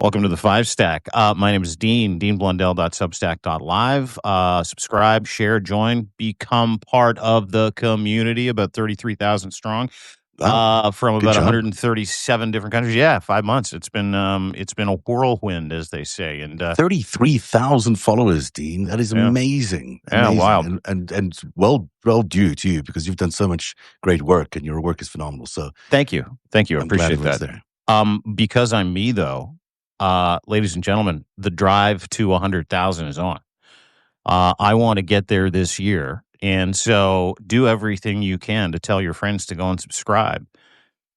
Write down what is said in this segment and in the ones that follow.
Welcome to the FiveStack. My name is Dean Blundell.substack.live. Subscribe, share, join, become part of the community, about 33,000 strong, Wow. from Good about job. 137 different countries. Yeah, 5 months. It's been a whirlwind, as they say. And 33,000 followers, Dean. That is amazing. Yeah, Amazing. wild. And well due to you, because you've done so much great work and your work is phenomenal. So thank you. I I'm glad appreciate it was that. there. Because I'm me, though, ladies and gentlemen, the drive to 100,000 is on. I want to get there this year. And so do everything you can to tell your friends to go and subscribe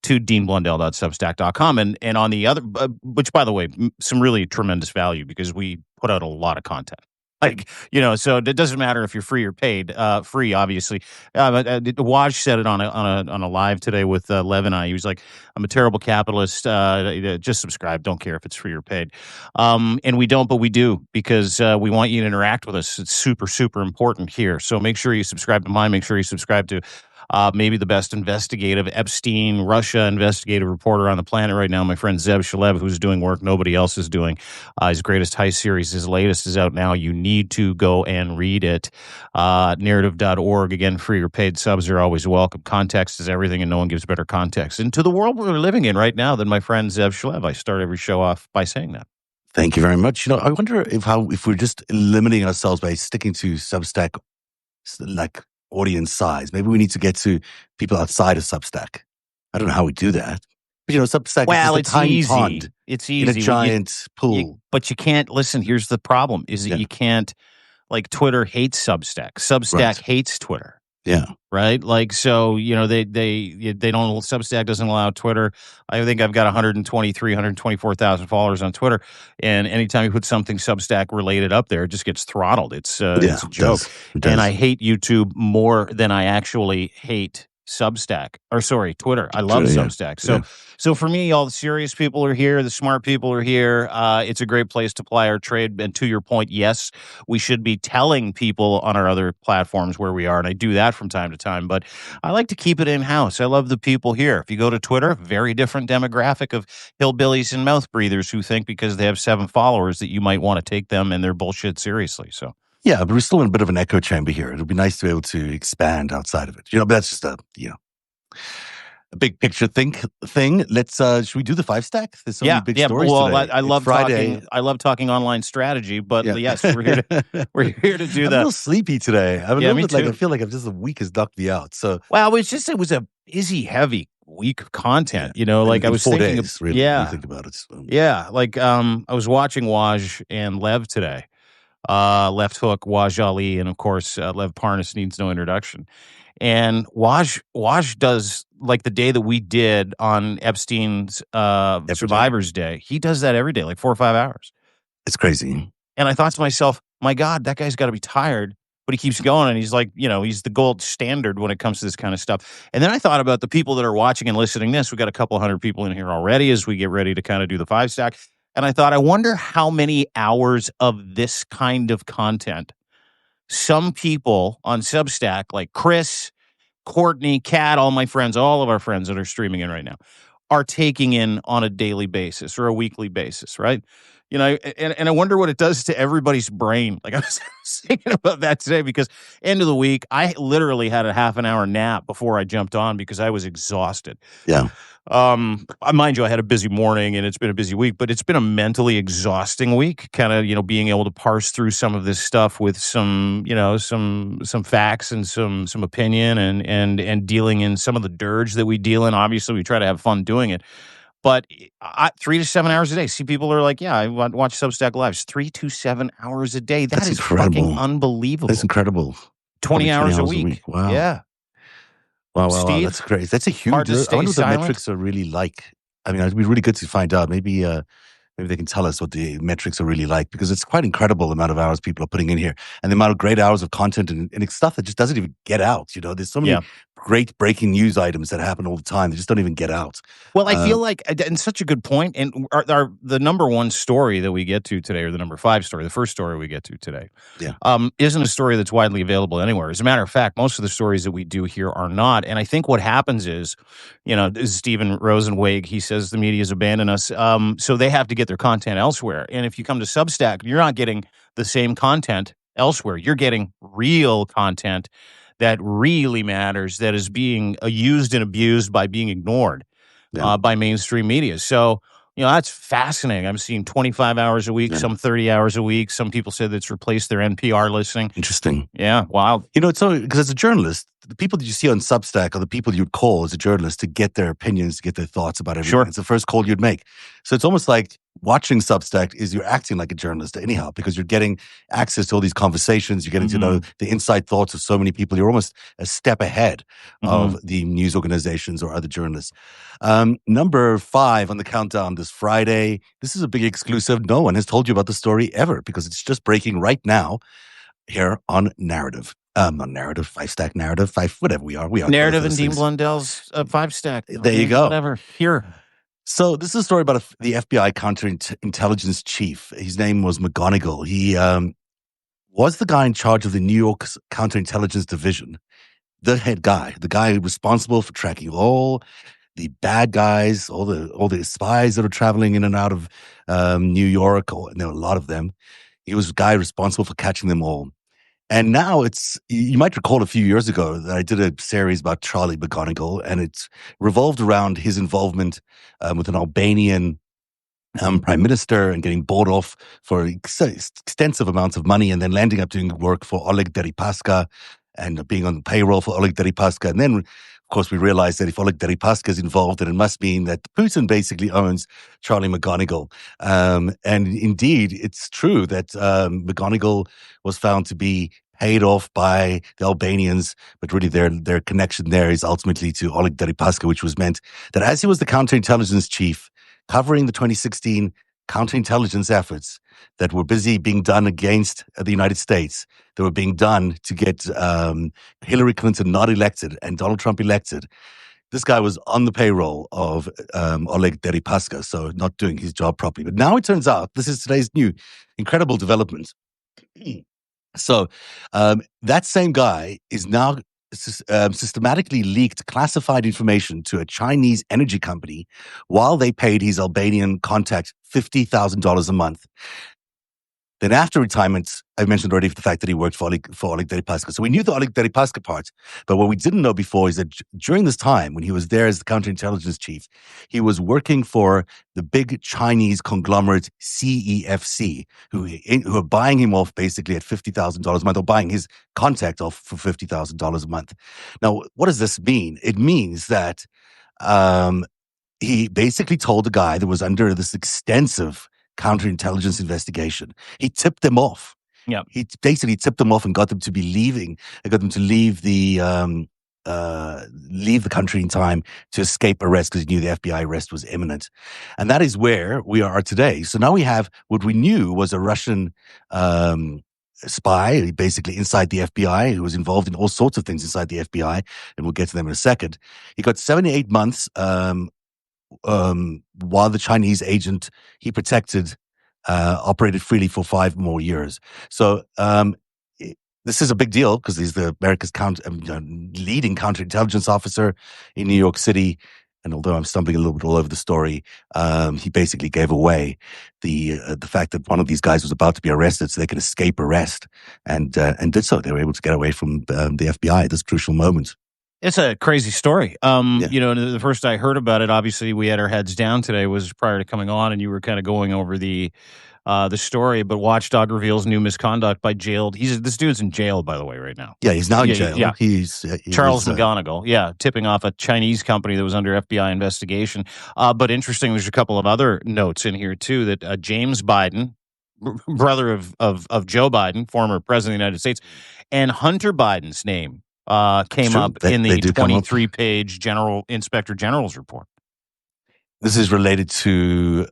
to deanblundell.substack.com. And on the other, which, by the way, some really tremendous value, because we put out a lot of content. So it doesn't matter if you're free or paid. Free, obviously. Waj said it on a live today with Lev and I. He was like, "I'm a terrible capitalist. Just subscribe. Don't care if it's free or paid." And we don't, but we do, because we want you to interact with us. It's super, super important here. So make sure you subscribe to mine. Make sure you subscribe to maybe the best investigative Epstein, Russia investigative reporter on the planet right now, my friend Zev Shalev, who's doing work nobody else is doing. His greatest heist series, his latest, is out now. You need to go and read it. Narrative.org. Again, free or paid subs are always welcome. Context is everything, and no one gives better context into the world we're living in right now than my friend Zev Shalev. I start every show off by saying that. Thank you very much. I wonder if we're just limiting ourselves by sticking to Substack, like, audience size. Maybe we need to get to people outside of Substack. I don't know how we do that. But Substack is just a tiny pond. It's easy. In a giant pool. But you can't, listen, here's the problem, is that you can't, like, Twitter hates Substack. Substack hates Twitter. Yeah. Right? Like, so, they don't, Substack doesn't allow Twitter. I think I've got 124,000 followers on Twitter. And anytime you put something Substack related up there, it just gets throttled. It's a joke. It does. And I hate YouTube more than I actually hate Twitter. I love Substack. So for me, all the serious people are here. The smart people are here. It's a great place to ply our trade. And to your point, yes, we should be telling people on our other platforms where we are. And I do that from time to time. But I like to keep it in-house. I love the people here. If you go to Twitter, very different demographic of hillbillies and mouth breathers who think because they have 7 followers that you might want to take them and their bullshit seriously. So. Yeah, but we're still in a bit of an echo chamber here. It'll be nice to be able to expand outside of it. But that's just a big picture thing. Let's should we do the FiveStack? There's so many big stories today. I love talking online strategy, but yes, we're here to do I'm that. a little sleepy today. I'm a little bit I feel like the week has knocked me out. So it was a busy, heavy week of content. I was 4 thinking days, really, when you think about it. So. I was watching Waj and Lev today. Left Hook, Waj Ali, and of course, Lev Parnas needs no introduction. And Waj does, like, the day that we did on Epstein's Survivor's Day. He does that every day, like 4 or 5 hours. It's crazy. And I thought to myself, my God, that guy's got to be tired. But he keeps going, and he's like, he's the gold standard when it comes to this kind of stuff. And then I thought about the people that are watching and listening to this. We've got a couple hundred people in here already as we get ready to kind of do the FiveStack. And I thought, I wonder how many hours of this kind of content some people on Substack, like Chris, Courtney, Kat, all of our friends that are streaming in right now, are taking in on a daily basis or a weekly basis, right? And I wonder what it does to everybody's brain. Like, I was thinking about that today, because end of the week, I literally had a half an hour nap before I jumped on because I was exhausted. Yeah. Mind you, I had a busy morning and it's been a busy week, but it's been a mentally exhausting week, kind of, being able to parse through some of this stuff with some facts and some opinion and dealing in some of the dirge that we deal in. Obviously, we try to have fun doing it. But 3 to 7 hours a day. See, people are like, I watch Substack Lives 3 to 7 hours a day. That's incredible. Fucking unbelievable. That's incredible. 20 hours a week. Wow. Yeah. Wow, Steve, that's great. That's a huge. I wonder what the metrics are really like. I mean, it'd be really good to find out. Maybe they can tell us what the metrics are really like, because it's quite incredible the amount of hours people are putting in here, and the amount of great hours of content and it's stuff that just doesn't even get out. There's so many great breaking news items that happen all the time. They just don't even get out. Well, I feel like, and such a good point. And the number one story that we get to today, or the number five story, the first story we get to today, Yeah. isn't a story that's widely available anywhere. As a matter of fact, most of the stories that we do here are not. And I think what happens is, Stephen Rosenwig, he says the media's abandoned us. So they have to get their content elsewhere. And if you come to Substack, you're not getting the same content elsewhere. You're getting real content that really matters, that is being used and abused by being ignored by mainstream media. So, that's fascinating. I'm seeing 25 hours a week, some 30 hours a week. Some people said it's replaced their NPR listening. Interesting. Yeah, wild. It's so, because as a journalist, the people that you see on Substack are the people you'd call as a journalist to get their opinions, to get their thoughts about everything. Sure. It's the first call you'd make. So it's almost like watching Substack is you're acting like a journalist anyhow, because you're getting access to all these conversations. You're getting to know the inside thoughts of so many people. You're almost a step ahead of the news organizations or other journalists. Number 5 on the countdown this Friday. This is a big exclusive. No one has told you about the story ever, because it's just breaking right now here on Narrative. On Narrative, FiveStack Narrative, whatever we are. Narrative and Dean Blundell's FiveStack. There you go. Whatever. Here. So this is a story about the FBI counterintelligence chief. His name was McGonigal. He was the guy in charge of the New York's counterintelligence division, the head guy, the guy responsible for tracking all the bad guys, all the spies that are traveling in and out of New York, and there were a lot of them. He was the guy responsible for catching them all. And now you might recall a few years ago that I did a series about Charlie McGonigal, and it's revolved around his involvement with an Albanian prime minister and getting bought off for extensive amounts of money, and then landing up doing work for Oleg Deripaska and being on the payroll for Oleg Deripaska. And then, of course, we realized that if Oleg Deripaska is involved, then it must mean that Putin basically owns Charlie McGonigal. And indeed, it's true that McGonigal was found to be paid off by the Albanians, but really their connection there is ultimately to Oleg Deripaska, which was meant that as he was the counterintelligence chief covering the 2016 counterintelligence efforts that were busy being done against the United States, that were being done to get Hillary Clinton not elected and Donald Trump elected. This guy was on the payroll of Oleg Deripaska, so not doing his job properly. But now it turns out, this is today's new incredible development. So that same guy is now systematically leaked classified information to a Chinese energy company while they paid his Albanian contact $50,000 a month. Then after retirement, I mentioned already the fact that he worked for Oleg Deripaska. So we knew the Oleg Deripaska part, but what we didn't know before is that during this time, when he was there as the counterintelligence chief, he was working for the big Chinese conglomerate CEFC, who are buying him off basically at $50,000 a month, or buying his contact off for $50,000 a month. Now, what does this mean? It means that he basically told the guy that was under this extensive counterintelligence investigation. He tipped them off. Yeah. He basically tipped them off and got them to leave the country in time to escape arrest, because he knew the FBI arrest was imminent. And that is where we are today. So now we have what we knew was a Russian spy, basically inside the FBI, who was involved in all sorts of things inside the FBI, and we'll get to them in a second. He got 78 months while the Chinese agent he protected operated freely for 5 more years. So this is a big deal, because he's the America's leading counterintelligence officer in New York City. And although I'm stumbling a little bit all over the story, he basically gave away the fact that one of these guys was about to be arrested so they could escape arrest, and did so. They were able to get away from the FBI at this crucial moment. It's a crazy story. The first I heard about it, obviously we had our heads down today, was prior to coming on, and you were kind of going over the story. But Watchdog reveals new misconduct by jailed. This dude's in jail, by the way, right now. Yeah, he's now in jail. Yeah. He's Charles McGonigal. Tipping off a Chinese company that was under FBI investigation. But interesting, there's a couple of other notes in here too, that James Biden, brother of Joe Biden, former president of the United States, and Hunter Biden's name came up in the 23-page Inspector General's report. This is related to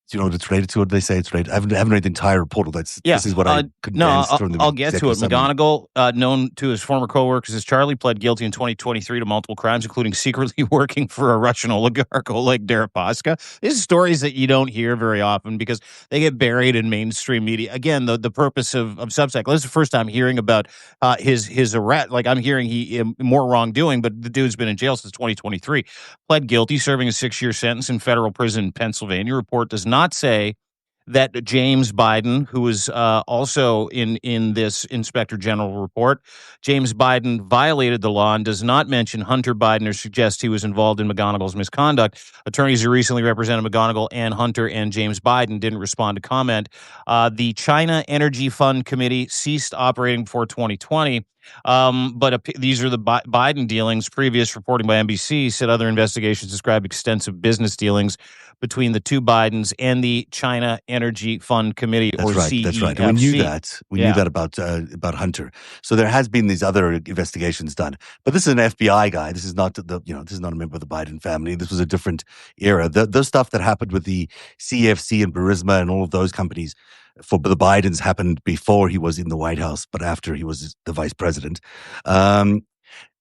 Do you know what it's related to? What did they say it's related? I haven't read the entire report. Yeah. This is what I No, condensed from the I'll get to executive it. summary. McGonigal, known to his former coworkers as Charlie, pled guilty in 2023 to multiple crimes, including secretly working for a Russian oligarch, Oleg Deripaska. These are stories that you don't hear very often because they get buried in mainstream media. Again, the purpose of Substack. This is the first time hearing about his arrest. Like I'm hearing more wrongdoing, but the dude's been in jail since 2023. Pled guilty, serving a 6-year sentence in federal prison in Pennsylvania. Report does not say that James Biden, who is also in this Inspector General report, James Biden violated the law and does not mention Hunter Biden or suggest he was involved in McGonigal's misconduct. Attorneys who recently represented McGonigal and Hunter and James Biden didn't respond to comment. The China Energy Fund Committee ceased operating before 2020. But these are the Biden dealings. Previous reporting by NBC said other investigations described extensive business dealings between the two Bidens and the China Energy Fund Committee, or That's right. That's right. And we knew CEFC. that. We knew Yeah. that about Hunter. So there has been these other investigations done. But this is an FBI guy. This is not this is not a member of the Biden family. This was a different era. The stuff that happened with the CEFC and Burisma and all of those companies for the Bidens happened before he was in the White House, but after he was the vice president.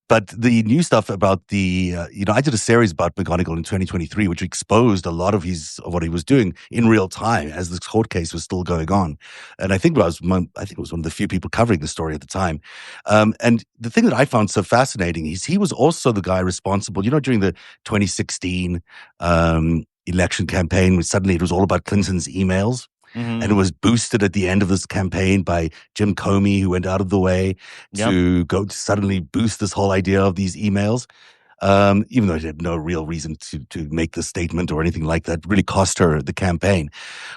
But the new stuff about I did a series about McGonigal in 2023, which exposed a lot of what he was doing in real time as this court case was still going on. And I think it was one of the few people covering the story at the time. And the thing that I found so fascinating is he was also the guy responsible, during the 2016 election campaign, when suddenly it was all about Clinton's emails. Mm-hmm. And it was boosted at the end of this campaign by Jim Comey, who went out of the way to go to suddenly boost this whole idea of these emails. Even though he had no real reason to make the statement or anything like that, it really cost her the campaign.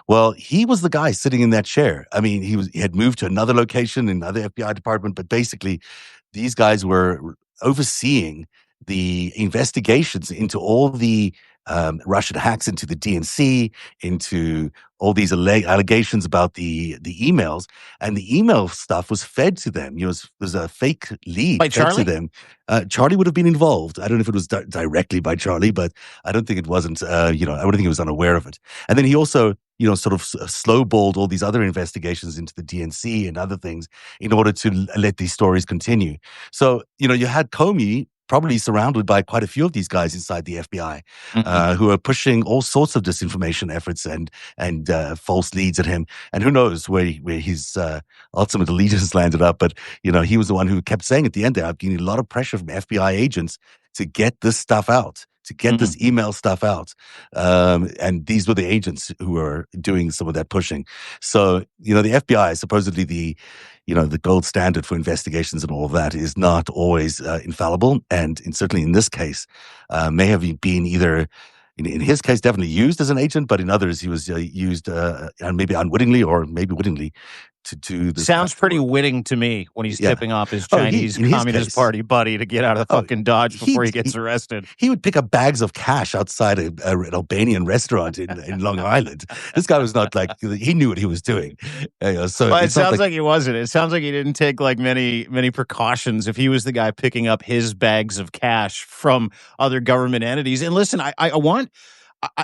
Well, he was the guy sitting in that chair. I mean, he had moved to another location in another FBI department, but basically these guys were overseeing the investigations into all the Russian hacks into the DNC, into all these allegations about the emails, and the email stuff was fed to them. There's a fake lead By fed Charlie? to them. Charlie would have been involved. I don't know if it was directly by Charlie, but I don't think it wasn't. I don't think he was unaware of it. And then he also, sort of slowballed all these other investigations into the DNC and other things in order to let these stories continue. So, you had Comey probably surrounded by quite a few of these guys inside the FBI who are pushing all sorts of disinformation efforts and false leads at him. And who knows where his ultimate allegiance landed up. But, he was the one who kept saying at the end there, I've gained a lot of pressure from FBI agents to get this stuff out, to get this email stuff out. And these were the agents who were doing some of that pushing. So, the FBI is supposedly the gold standard for investigations and all of that is not always infallible. And certainly in this case, may have been either, in his case, definitely used as an agent, but in others, he was used maybe unwittingly or maybe wittingly to do this. Sounds pretty witting to me when he's tipping off his Chinese Communist Party buddy to get out of the fucking Dodge before he gets arrested. He would pick up bags of cash outside an Albanian restaurant in Long Island. This guy was not like, he knew what he was doing. So it sounds like he wasn't. It sounds like he didn't take like many precautions if he was the guy picking up his bags of cash from other government entities. And listen,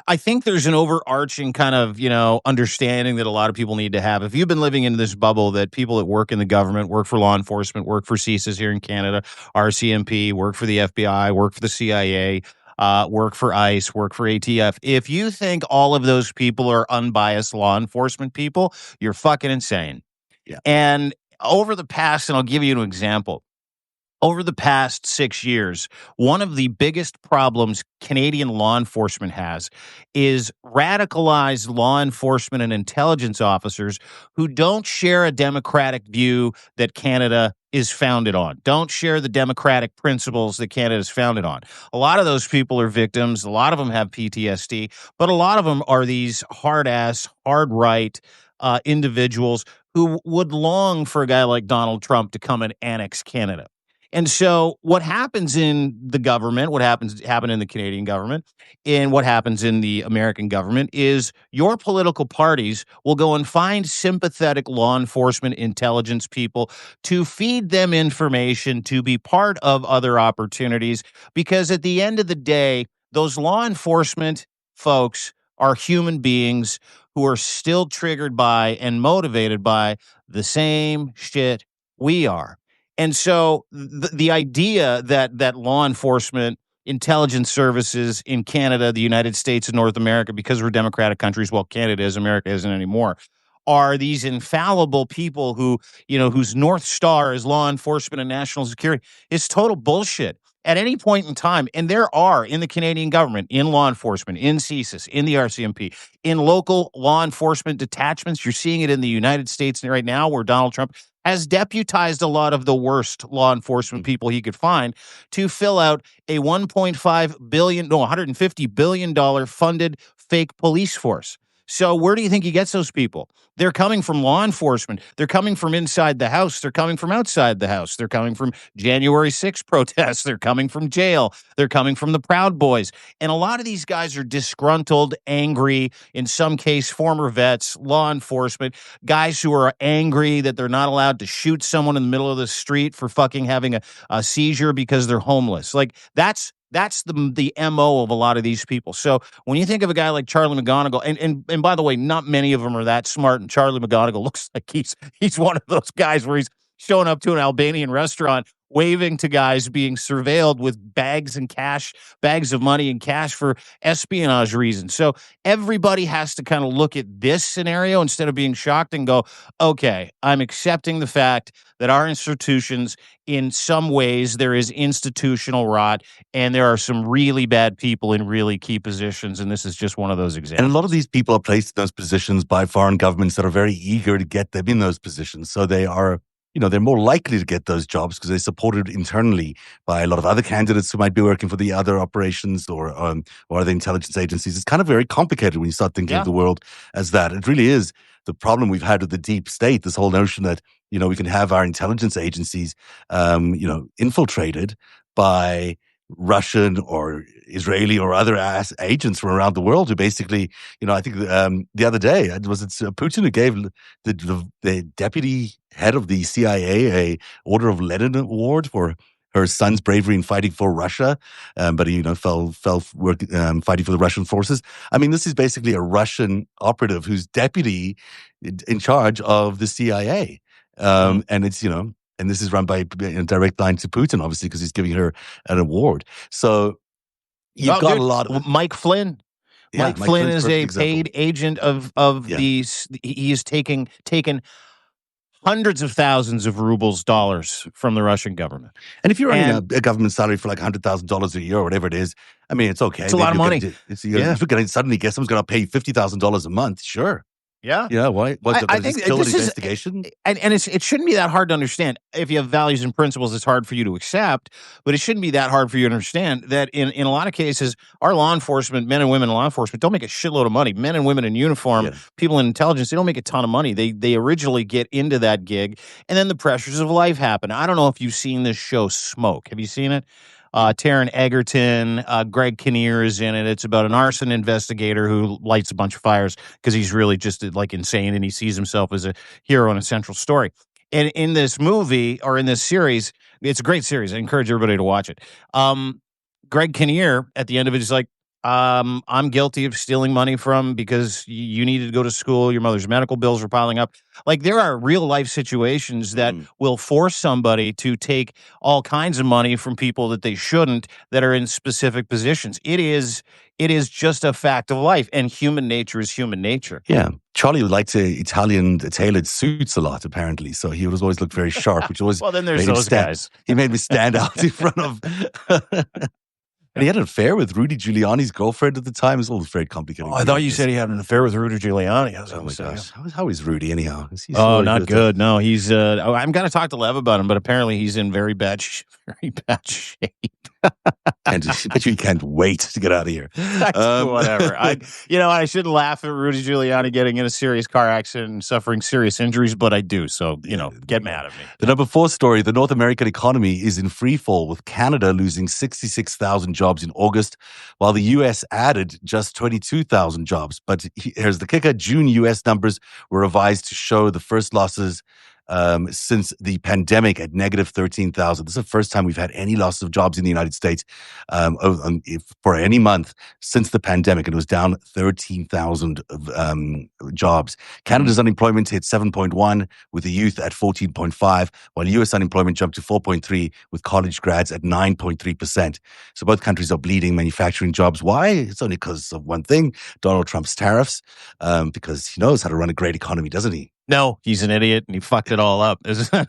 I think there's an overarching kind of, understanding that a lot of people need to have. If you've been living in this bubble that people that work in the government, work for law enforcement, work for CSIS here in Canada, RCMP, work for the FBI, work for the CIA, work for ICE, work for ATF. If you think all of those people are unbiased law enforcement people, you're fucking insane. Yeah. And over the past, and I'll give you an example. Over the past 6 years, one of the biggest problems Canadian law enforcement has is radicalized law enforcement and intelligence officers who don't share a democratic view that Canada is founded on, don't share the democratic principles that Canada is founded on. A lot of those people are victims. A lot of them have PTSD, but a lot of them are these hard-ass, hard-right individuals who would long for a guy like Donald Trump to come and annex Canada. And so what happens in the government, what happened in the Canadian government, and what happens in the American government is your political parties will go and find sympathetic law enforcement intelligence people to feed them information to be part of other opportunities. Because at the end of the day, those law enforcement folks are human beings who are still triggered by and motivated by the same shit we are. And so the idea that law enforcement, intelligence services in Canada, the United States, and North America, because we're democratic countries, well, Canada is, America isn't anymore, are these infallible people who, whose North Star is law enforcement and national security, is total bullshit. At any point in time, and there are in the Canadian government, in law enforcement, in CSIS, in the RCMP, in local law enforcement detachments. You're seeing it in the United States right now, where Donald Trump has deputized a lot of the worst law enforcement people he could find to fill out a $150 billion funded fake police force. So where do you think he gets those people? They're coming from law enforcement. They're coming from inside the house. They're coming from outside the house. They're coming from January 6th protests. They're coming from jail. They're coming from the Proud Boys. And a lot of these guys are disgruntled, angry, in some case, former vets, law enforcement, guys who are angry that they're not allowed to shoot someone in the middle of the street for fucking having a seizure because they're homeless. Like that's the MO of a lot of these people. So when you think of a guy like Charlie McGonigal, and by the way, not many of them are that smart, and Charlie McGonigal looks like he's one of those guys where he's showing up to an Albanian restaurant, waving to guys being surveilled with bags of money and cash for espionage reasons. So everybody has to kind of look at this scenario instead of being shocked and go, okay, I'm accepting the fact that our institutions, in some ways, there is institutional rot, and there are some really bad people in really key positions, and this is just one of those examples. And a lot of these people are placed in those positions by foreign governments that are very eager to get them in those positions. So they are, they're more likely to get those jobs because they're supported internally by a lot of other candidates who might be working for the other operations or the intelligence agencies. It's kind of very complicated when you start thinking of the world as that. It really is the problem we've had with the deep state, this whole notion that, we can have our intelligence agencies, infiltrated by Russian or Israeli or other agents from around the world who basically, I think the other day, was it Putin who gave the deputy head of the CIA a Order of Lenin award for her son's bravery in fighting for Russia, but he, fell fighting for the Russian forces. I mean, this is basically a Russian operative who's deputy in charge of the CIA. And it's, and this is run by a direct line to Putin, obviously, because he's giving her an award. So you've got a lot of Mike Flynn. Yeah, Mike Flynn is a paid example. agent of these. He is taken hundreds of thousands of rubles, dollars from the Russian government. And if you're earning a government salary for like $100,000 a year or whatever it is, I mean, it's okay. It's a lot of money. If you're going to suddenly get someone's going to pay you $50,000 a month, sure. Yeah. Yeah. Why? I think this investigation? And it shouldn't be that hard to understand. If you have values and principles, it's hard for you to accept, but it shouldn't be that hard for you to understand that in a lot of cases, our law enforcement, men and women in law enforcement, don't make a shitload of money. Men and women in uniform, people in intelligence, they don't make a ton of money. They originally get into that gig, and then the pressures of life happen. I don't know if you've seen this show, Smoke. Have you seen it? Taron Egerton, Greg Kinnear is in it. It's about an arson investigator who lights a bunch of fires because he's really just like insane and he sees himself as a hero in a central story. And in this movie or in this series, it's a great series. I encourage everybody to watch it. Greg Kinnear at the end of it is like, I'm guilty of stealing money because you needed to go to school. Your mother's medical bills were piling up. Like there are real life situations that will force somebody to take all kinds of money from people that they shouldn't, that are in specific positions. It is just a fact of life, and human nature is human nature. Yeah. Charlie liked Italian tailored suits a lot, apparently. So he would always look very sharp, which always well, then there's those guys. He made me stand out in front of. And he had an affair with Rudy Giuliani's girlfriend at the time. It was all very complicated. I thought you said he had an affair with Rudy Giuliani. Oh my gosh. How is Rudy anyhow? Not good. No, he's I'm going to talk to Lev about him, but apparently he's in very bad shape. And I bet you can't wait to get out of here. Whatever. I shouldn't laugh at Rudy Giuliani getting in a serious car accident and suffering serious injuries, but I do. So, get mad at me. The number 4 story, the North American economy is in free fall, with Canada losing 66,000 jobs in August, while the U.S. added just 22,000 jobs. But here's the kicker. June U.S. numbers were revised to show the first losses since the pandemic at negative 13,000. This is the first time we've had any loss of jobs in the United States for any month since the pandemic. It was down 13,000 jobs. Canada's unemployment hit 7.1 with the youth at 14.5, while US unemployment jumped to 4.3 with college grads at 9.3%. So both countries are bleeding manufacturing jobs. Why? It's only because of one thing, Donald Trump's tariffs, because he knows how to run a great economy, doesn't he? No, he's an idiot and he fucked it all up.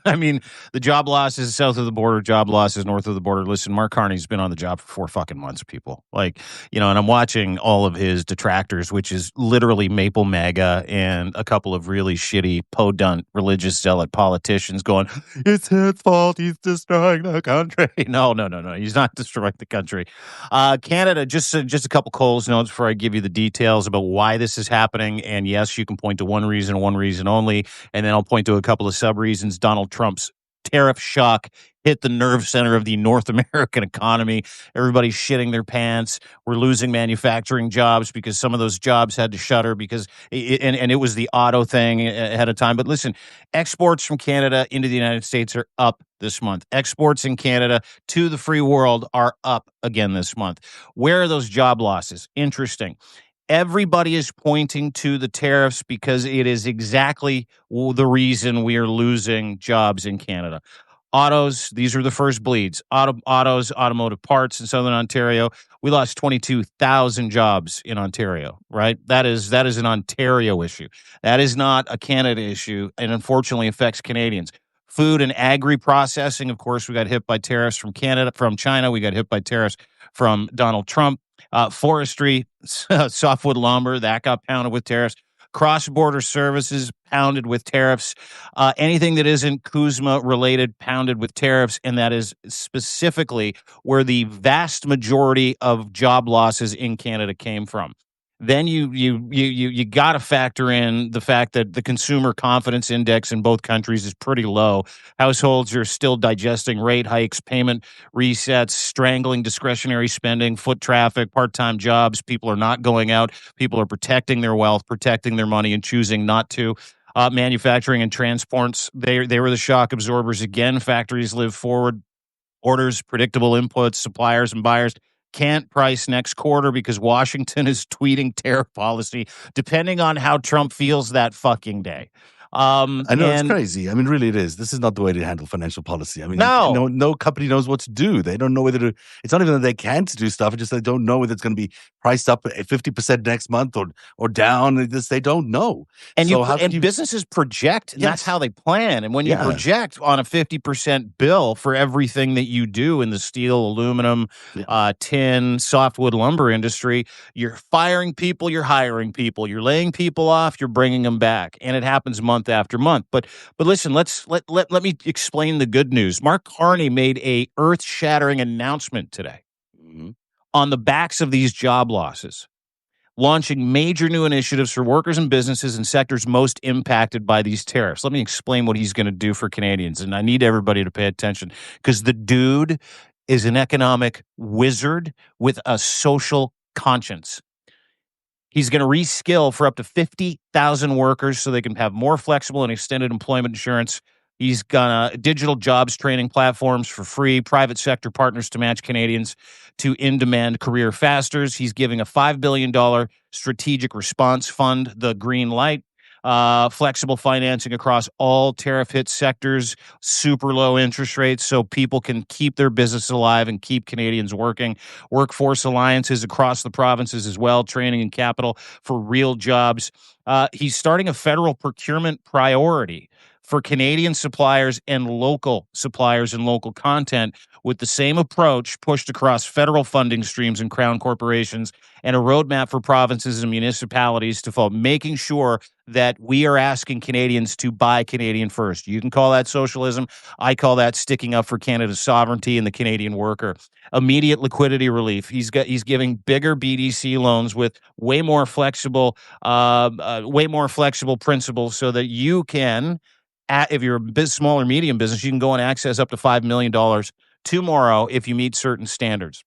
I mean, the job losses south of the border, job losses north of the border. Listen, Mark Carney's been on the job for 4 fucking months, people. Like, and I'm watching all of his detractors, which is literally Maple MAGA and a couple of really shitty, podunk, religious zealot politicians going, it's his fault. He's destroying the country. No. He's not destroying the country. Canada, just a couple Coles notes before I give you the details about why this is happening. And yes, you can point to one reason only, and then I'll point to a couple of sub-reasons. Donald Trump's tariff shock hit the nerve center of the North American economy. Everybody's shitting their pants. We're losing manufacturing jobs because some of those jobs had to shutter because it was the auto thing ahead of time. But listen, exports from Canada into the United States are up this month. Exports in Canada to the free world are up again this month. Where are those job losses? Interesting. Everybody is pointing to the tariffs because it is exactly the reason we are losing jobs in Canada. Autos, these are the first bleeds. Autos, automotive parts in Southern Ontario. We lost 22,000 jobs in Ontario, right? That is an Ontario issue. That is not a Canada issue, and unfortunately affects Canadians. Food and agri-processing, of course, we got hit by tariffs from China. We got hit by tariffs from Donald Trump. Forestry, softwood lumber, that got pounded with tariffs. Cross-border services pounded with tariffs. Anything that isn't Kuzma related pounded with tariffs, and that is specifically where the vast majority of job losses in Canada came from. Then you got to factor in the fact that the consumer confidence index in both countries is pretty low. Households are still digesting rate hikes, payment resets, strangling discretionary spending, foot traffic, part-time jobs. People are not going out. People are protecting their wealth, protecting their money, and choosing not to. Manufacturing and transports, they were the shock absorbers again. Factories live forward. Orders, predictable inputs, suppliers and buyers can't price next quarter because Washington is tweeting tariff policy depending on how Trump feels that fucking day. I know, it's And crazy. I mean, really, it is. This is not the way to handle financial policy. I mean, no, no company knows what to do. They don't know whether to. It's not even that they can't do stuff. It's just they don't know whether it's going to be priced up at 50% next month or down. They don't know. and So how can you? businesses project, and that's Yes, how they plan. And when you yeah, project on a 50% bill for everything that you do in the steel, aluminum, yeah. tin, softwood lumber industry, you're firing people, you're hiring people, you're laying people off, you're bringing them back, and it happens month after month. But listen, let me explain the good news. Mark Carney made a earth-shattering announcement today Mhm. on the backs of these job losses, launching major new initiatives for workers and businesses in sectors most impacted by these tariffs. Let me explain what he's going to do for Canadians, and I need everybody to pay attention because the dude is an economic wizard with a social conscience. He's going to reskill for up to 50,000 workers so they can have more flexible and extended employment insurance. He's gonna digital jobs training platforms for free, private sector partners to match Canadians to in-demand career fasters. He's giving a $5 billion strategic response fund, the green light, flexible financing across all tariff hit sectors, super low interest rates so people can keep their business alive and keep Canadians working. Workforce alliances across the provinces as well, training and capital for real jobs. He's starting a federal procurement priority for Canadian suppliers and local content with the same approach pushed across federal funding streams and crown corporations, and a roadmap for provinces and municipalities to follow, making sure that we are asking Canadians to buy Canadian first. You can call that socialism. I call that sticking up for Canada's sovereignty and the Canadian worker. Immediate liquidity relief. He's giving bigger BDC loans with way more flexible principles so that you can, if you're a small or medium business, you can go and access up to $5 million tomorrow if you meet certain standards.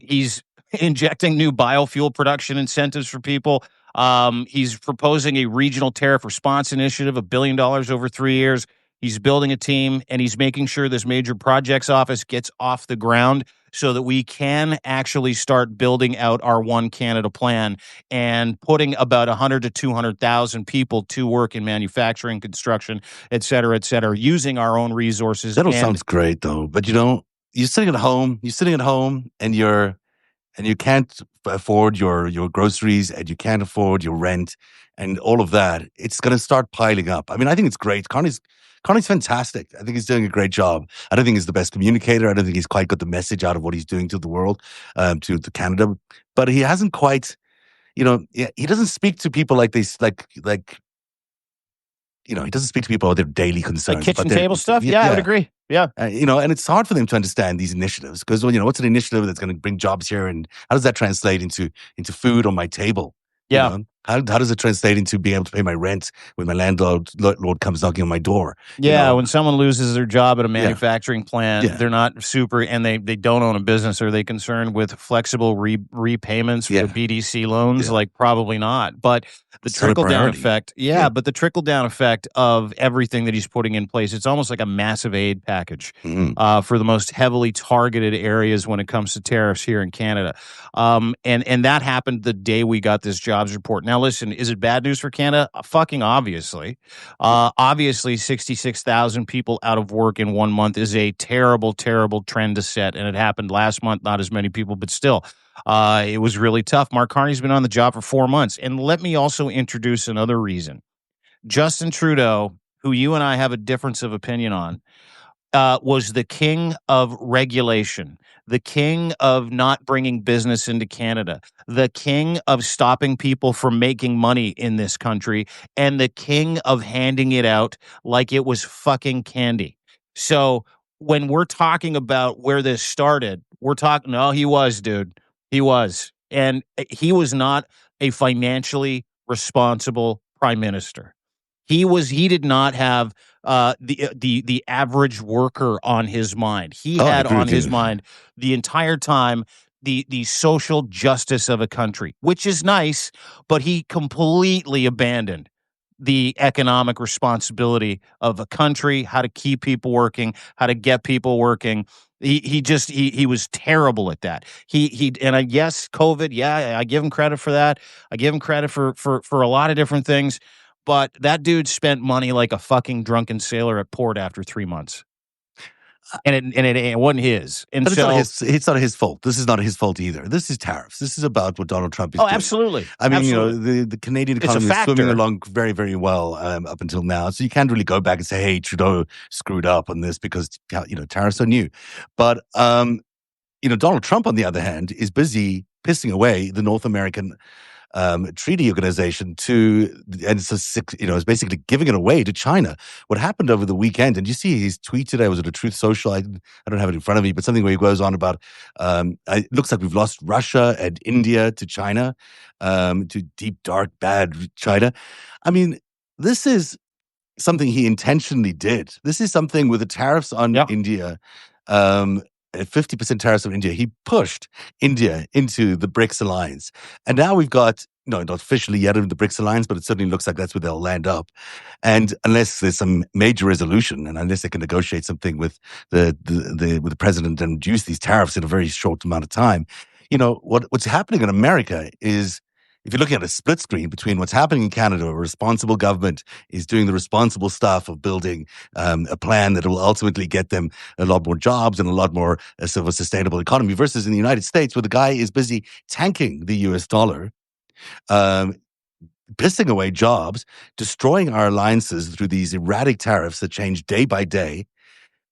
He's injecting new biofuel production incentives for people. He's proposing a regional tariff response initiative, $1 billion over 3 years. He's building a team, and he's making sure this major projects office gets off the ground so that we can actually start building out our One Canada plan and putting about 100 to 200,000 people to work in manufacturing, construction, et cetera, using our own resources. That all And sounds great, though. But you're sitting at home. You're sitting at home, and you can't afford your groceries, and you can't afford your rent, and all of that. It's going to start piling up. I mean, I think it's great. Carney's fantastic. I think he's doing a great job. I don't think he's the best communicator. I don't think he's quite got the message out of what he's doing to the world, to Canada. But he hasn't quite. He doesn't speak to people like this, he doesn't speak to people about their daily concerns. like kitchen about table stuff. Yeah, I would agree. Yeah. And it's hard for them to understand these initiatives because, what's an initiative that's going to bring jobs here, and how does that translate into food on my table? Yeah. How does it translate into being able to pay my rent when my landlord comes knocking on my door? Yeah, when someone loses their job at a manufacturing plant, Yeah. they're not super, and they don't own a business. Are they concerned with flexible repayments for BDC loans? Yeah. Like, probably not. But the It's not a trickle-down priority. effect, but the trickle-down effect of everything that he's putting in place, it's almost like a massive aid package for the most heavily targeted areas when it comes to tariffs here in Canada. And that happened the day we got this jobs report. Now, listen, is it bad news for Canada? Fucking obviously. Obviously, 66,000 people out of work in 1 month is a terrible, terrible trend to set. And it happened last month, not as many people, but still. It was really tough. Mark Carney's been on the job for 4 months. And let me also introduce another reason. Justin Trudeau, who you and I have a difference of opinion on, was the king of regulation, the king of not bringing business into Canada, the king of stopping people from making money in this country, and the king of handing it out like it was fucking candy. So when we're talking about where this started, we're talking, no, he was, dude. He was. And he was not a financially responsible prime minister. He did not have the average worker on his mind. He had on his mind the entire time the social justice of a country, which is nice, but he completely abandoned the economic responsibility of a country, how to keep people working, how to get people working. He was terrible at that. Yes, COVID. Yeah, I give him credit for that. I give him credit for a lot of different things. But that dude spent money like a fucking drunken sailor at port after 3 months, and it wasn't his. And but so it's not his fault. This is not his fault either. This is tariffs. This is about what Donald Trump is doing. Absolutely. I mean, absolutely. the Canadian economy is swimming along very, very well up until now. So you can't really go back and say, hey, Trudeau screwed up on this because, tariffs are new. But, Donald Trump, on the other hand, is busy pissing away the North American treaty organization is basically giving it away to China. What happened over the weekend, and you see his tweet today, was it a Truth Social? I don't have it in front of me, but something where he goes on about, it looks like we've lost Russia and India to China, to deep, dark, bad China. I mean, this is something he intentionally did. This is something with the tariffs on India, 50% tariffs on India. He pushed India into the BRICS alliance. And now we've got, not officially yet in the BRICS alliance, but it certainly looks like that's where they'll land up. And unless there's some major resolution, and unless they can negotiate something with the president and reduce these tariffs in a very short amount of time, what's happening in America is, if you're looking at a split screen between what's happening in Canada, a responsible government is doing the responsible stuff of building a plan that will ultimately get them a lot more jobs and a lot more of a sustainable economy, versus in the United States, where the guy is busy tanking the US dollar, pissing away jobs, destroying our alliances through these erratic tariffs that change day by day,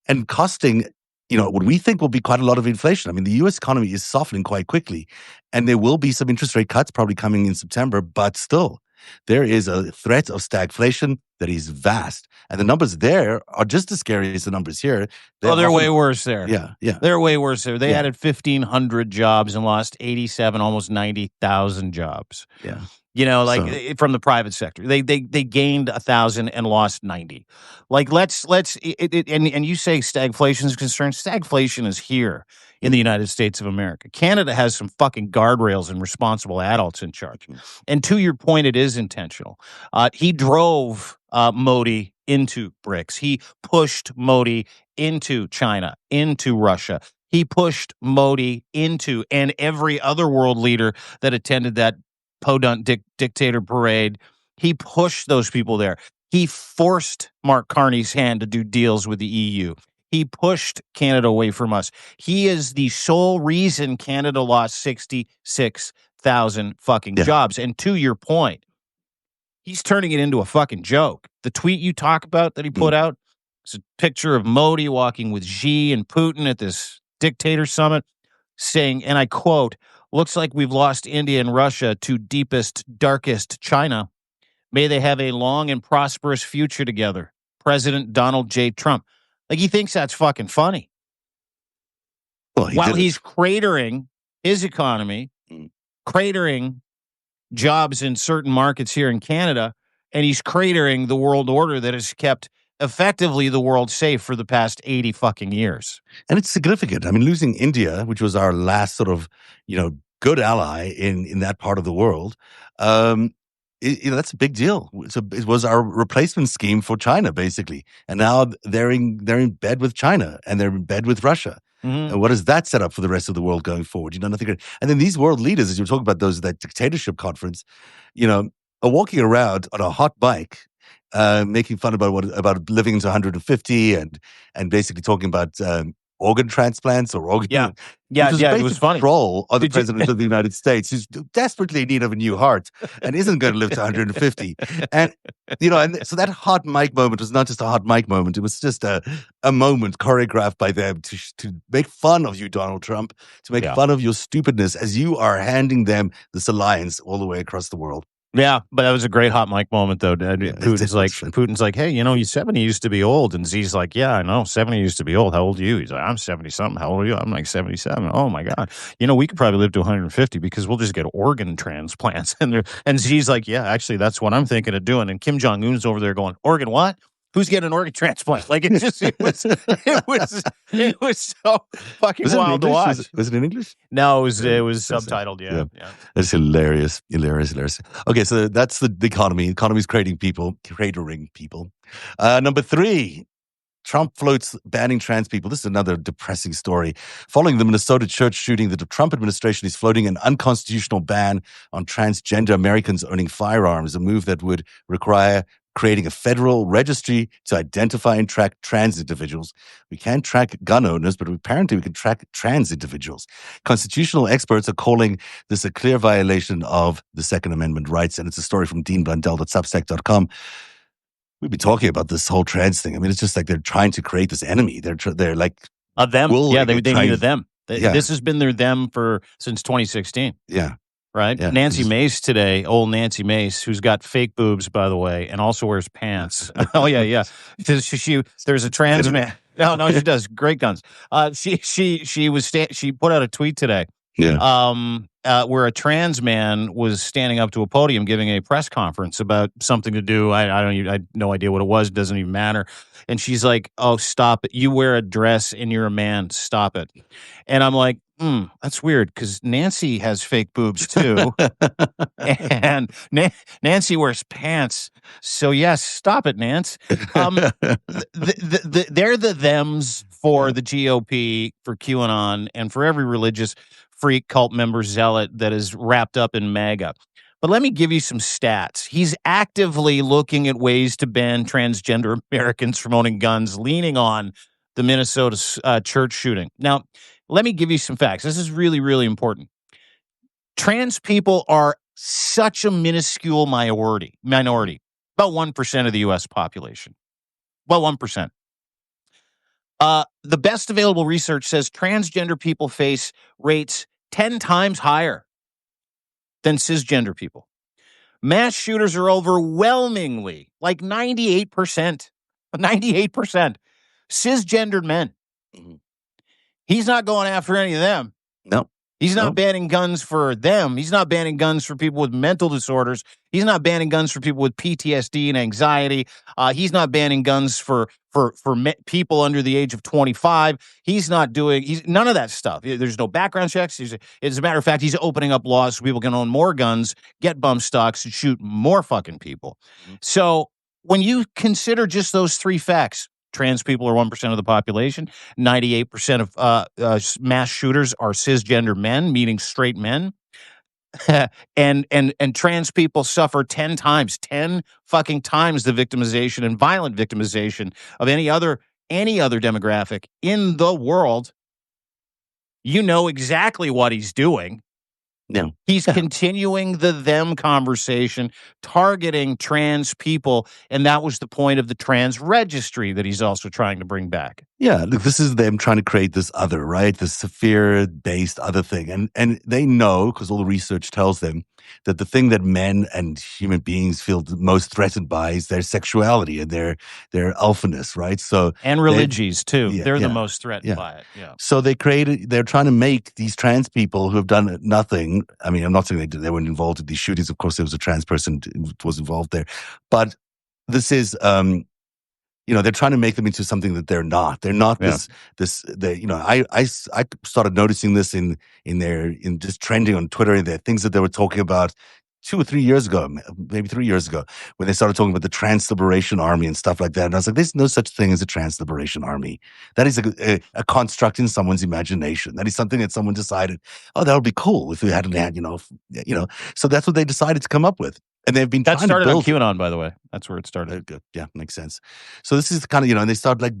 and costing what we think will be quite a lot of inflation. I mean, the U.S. economy is softening quite quickly, and there will be some interest rate cuts probably coming in September, but still, there is a threat of stagflation that is vast. And the numbers there are just as scary as the numbers here. They're way worse there. Yeah. They're way worse there. They added 1,500 jobs and lost 87, almost 90,000 jobs. Yeah. like So from the private sector. They gained 1,000 and lost 90. Like and you say stagflation is concerned. Stagflation is here in the United States of America. Canada has some fucking guardrails and responsible adults in charge. And to your point, it is intentional. He drove Modi into BRICS. He pushed Modi into China, into Russia. He pushed Modi into, and every other world leader that attended that podunk dictator parade, he pushed those people there. He forced Mark Carney's hand to do deals with the EU. He pushed Canada away from us. He is the sole reason Canada lost 66,000 fucking jobs. And to your point, he's turning it into a fucking joke. The tweet you talk about that he put out is a picture of Modi walking with Xi and Putin at this dictator summit, saying, and I quote, "Looks like we've lost India and Russia to deepest, darkest China. May they have a long and prosperous future together. President Donald J. Trump." Like, he thinks that's fucking funny. Well, While he's cratering his economy, cratering jobs in certain markets here in Canada, and he's cratering the world order that has kept effectively the world safe for the past 80 fucking years. And it's significant. I mean, losing India, which was our last sort of, good ally in that part of the world, that's a big deal. It was our replacement scheme for China, basically. And now they're in bed with China and they're in bed with Russia. Mm-hmm. And what does that set up for the rest of the world going forward? Nothing. And then these world leaders, as you were talking about that dictatorship conference, are walking around on a hot bike, making fun about living into 150 and basically talking about organ transplants or organ. It was funny. Troll on the president of the United States, who's desperately in need of a new heart and isn't going to live to 150. And and so that hot mic moment was not just a hot mic moment; it was just a moment choreographed by them to make fun of you, Donald Trump, to make fun of your stupidness as you are handing them this alliance all the way across the world. Yeah, but that was a great hot mic moment, though. Putin's like, hey, 70 used to be old. And Xi's like, yeah, I know, 70 used to be old. How old are you? He's like, I'm 70-something. How old are you? I'm like 77. Oh, my God. We could probably live to 150 because we'll just get organ transplants. And Xi's like, yeah, actually, that's what I'm thinking of doing. And Kim Jong-un's over there going, organ what? Who's getting an organ transplant? Like, it was so fucking wild to watch. Was it in English? No, it was subtitled. Yeah. That's hilarious. Okay, so that's the economy. The economy's cratering people. Number 3, Trump floats banning trans people. This is another depressing story. Following the Minnesota church shooting, the Trump administration is floating an unconstitutional ban on transgender Americans owning firearms, a move that would require creating a federal registry to identify and track trans individuals. We can't track gun owners, but apparently we can track trans individuals. Constitutional experts are calling this a clear violation of the Second Amendment rights, and it's a story from Dean Blundell at Substack.com. We've been talking about this whole trans thing. I mean, it's just like they're trying to create this enemy. They're like them. They needed them. This has been their them since 2016. Yeah. Right? Yeah. Nancy Mace today, old Nancy Mace, who's got fake boobs, by the way, and also wears pants. Oh, yeah. There's a trans man. No, she does. Great guns. She put out a tweet today. Yeah. Where a trans man was standing up to a podium giving a press conference about something to do. I had no idea what it was. It doesn't even matter. And she's like, "Oh, stop it! You wear a dress and you're a man. Stop it." And I'm like, that's weird because Nancy has fake boobs too, and Nancy wears pants. So yes, stop it, Nance. They're the thems for the GOP, for QAnon, and for every religious freak cult member zealot that is wrapped up in MAGA. But let me give you some stats. He's actively looking at ways to ban transgender Americans from owning guns, leaning on the Minnesota church shooting. Now, let me give you some facts. This is really, really important. Trans people are such a minuscule minority, about 1% of the U.S. population. About 1%. The best available research says transgender people face rates 10 times higher than cisgender people. Mass shooters are overwhelmingly, like 98%, cisgendered men. Mm-hmm. He's not going after any of them. No. He's not No? banning guns for them. He's not banning guns for people with mental disorders. He's not banning guns for people with PTSD and anxiety. He's not banning guns for people under the age of 25. He's none of that stuff. There's no background checks. As a matter of fact, he's opening up laws so people can own more guns, get bump stocks, and shoot more fucking people. Mhm. So when you consider just those three facts, trans people are 1% of the population. 98% of mass shooters are cisgender men, meaning straight men. and trans people suffer 10 fucking times the victimization and violent victimization of any other demographic in the world. You know exactly what he's doing. No. He's Yeah. continuing the them conversation, targeting trans people, and that was the point of the trans registry that he's also trying to bring back. Yeah, look, this is them trying to create this other, right? This fear-based other thing. And they know, because all the research tells them, that the thing that men and human beings feel the most threatened by is their sexuality and their alphaness, right? So And religies, too. yeah, They're the yeah, most threatened yeah. by it. Yeah. So they're trying to make these trans people who have done nothing. I mean, I'm not saying they weren't involved in these shootings. Of course, there was a trans person who was involved there. But this is, they're trying to make them into something that they're not. They're not Yeah. I started noticing this in just trending on Twitter, and the things that they were talking about 2 or 3 years ago, maybe 3 years ago, when they started talking about the Trans Liberation Army and stuff like that. And I was like, there's no such thing as a Trans Liberation Army. That is a construct in someone's imagination. That is something that someone decided, oh, that would be cool if we had an ad, So that's what they decided to come up with. And they've been That trying to started on build. QAnon, by the way. That's where it started. Good. Yeah, makes sense. So this is the kind of, and they start like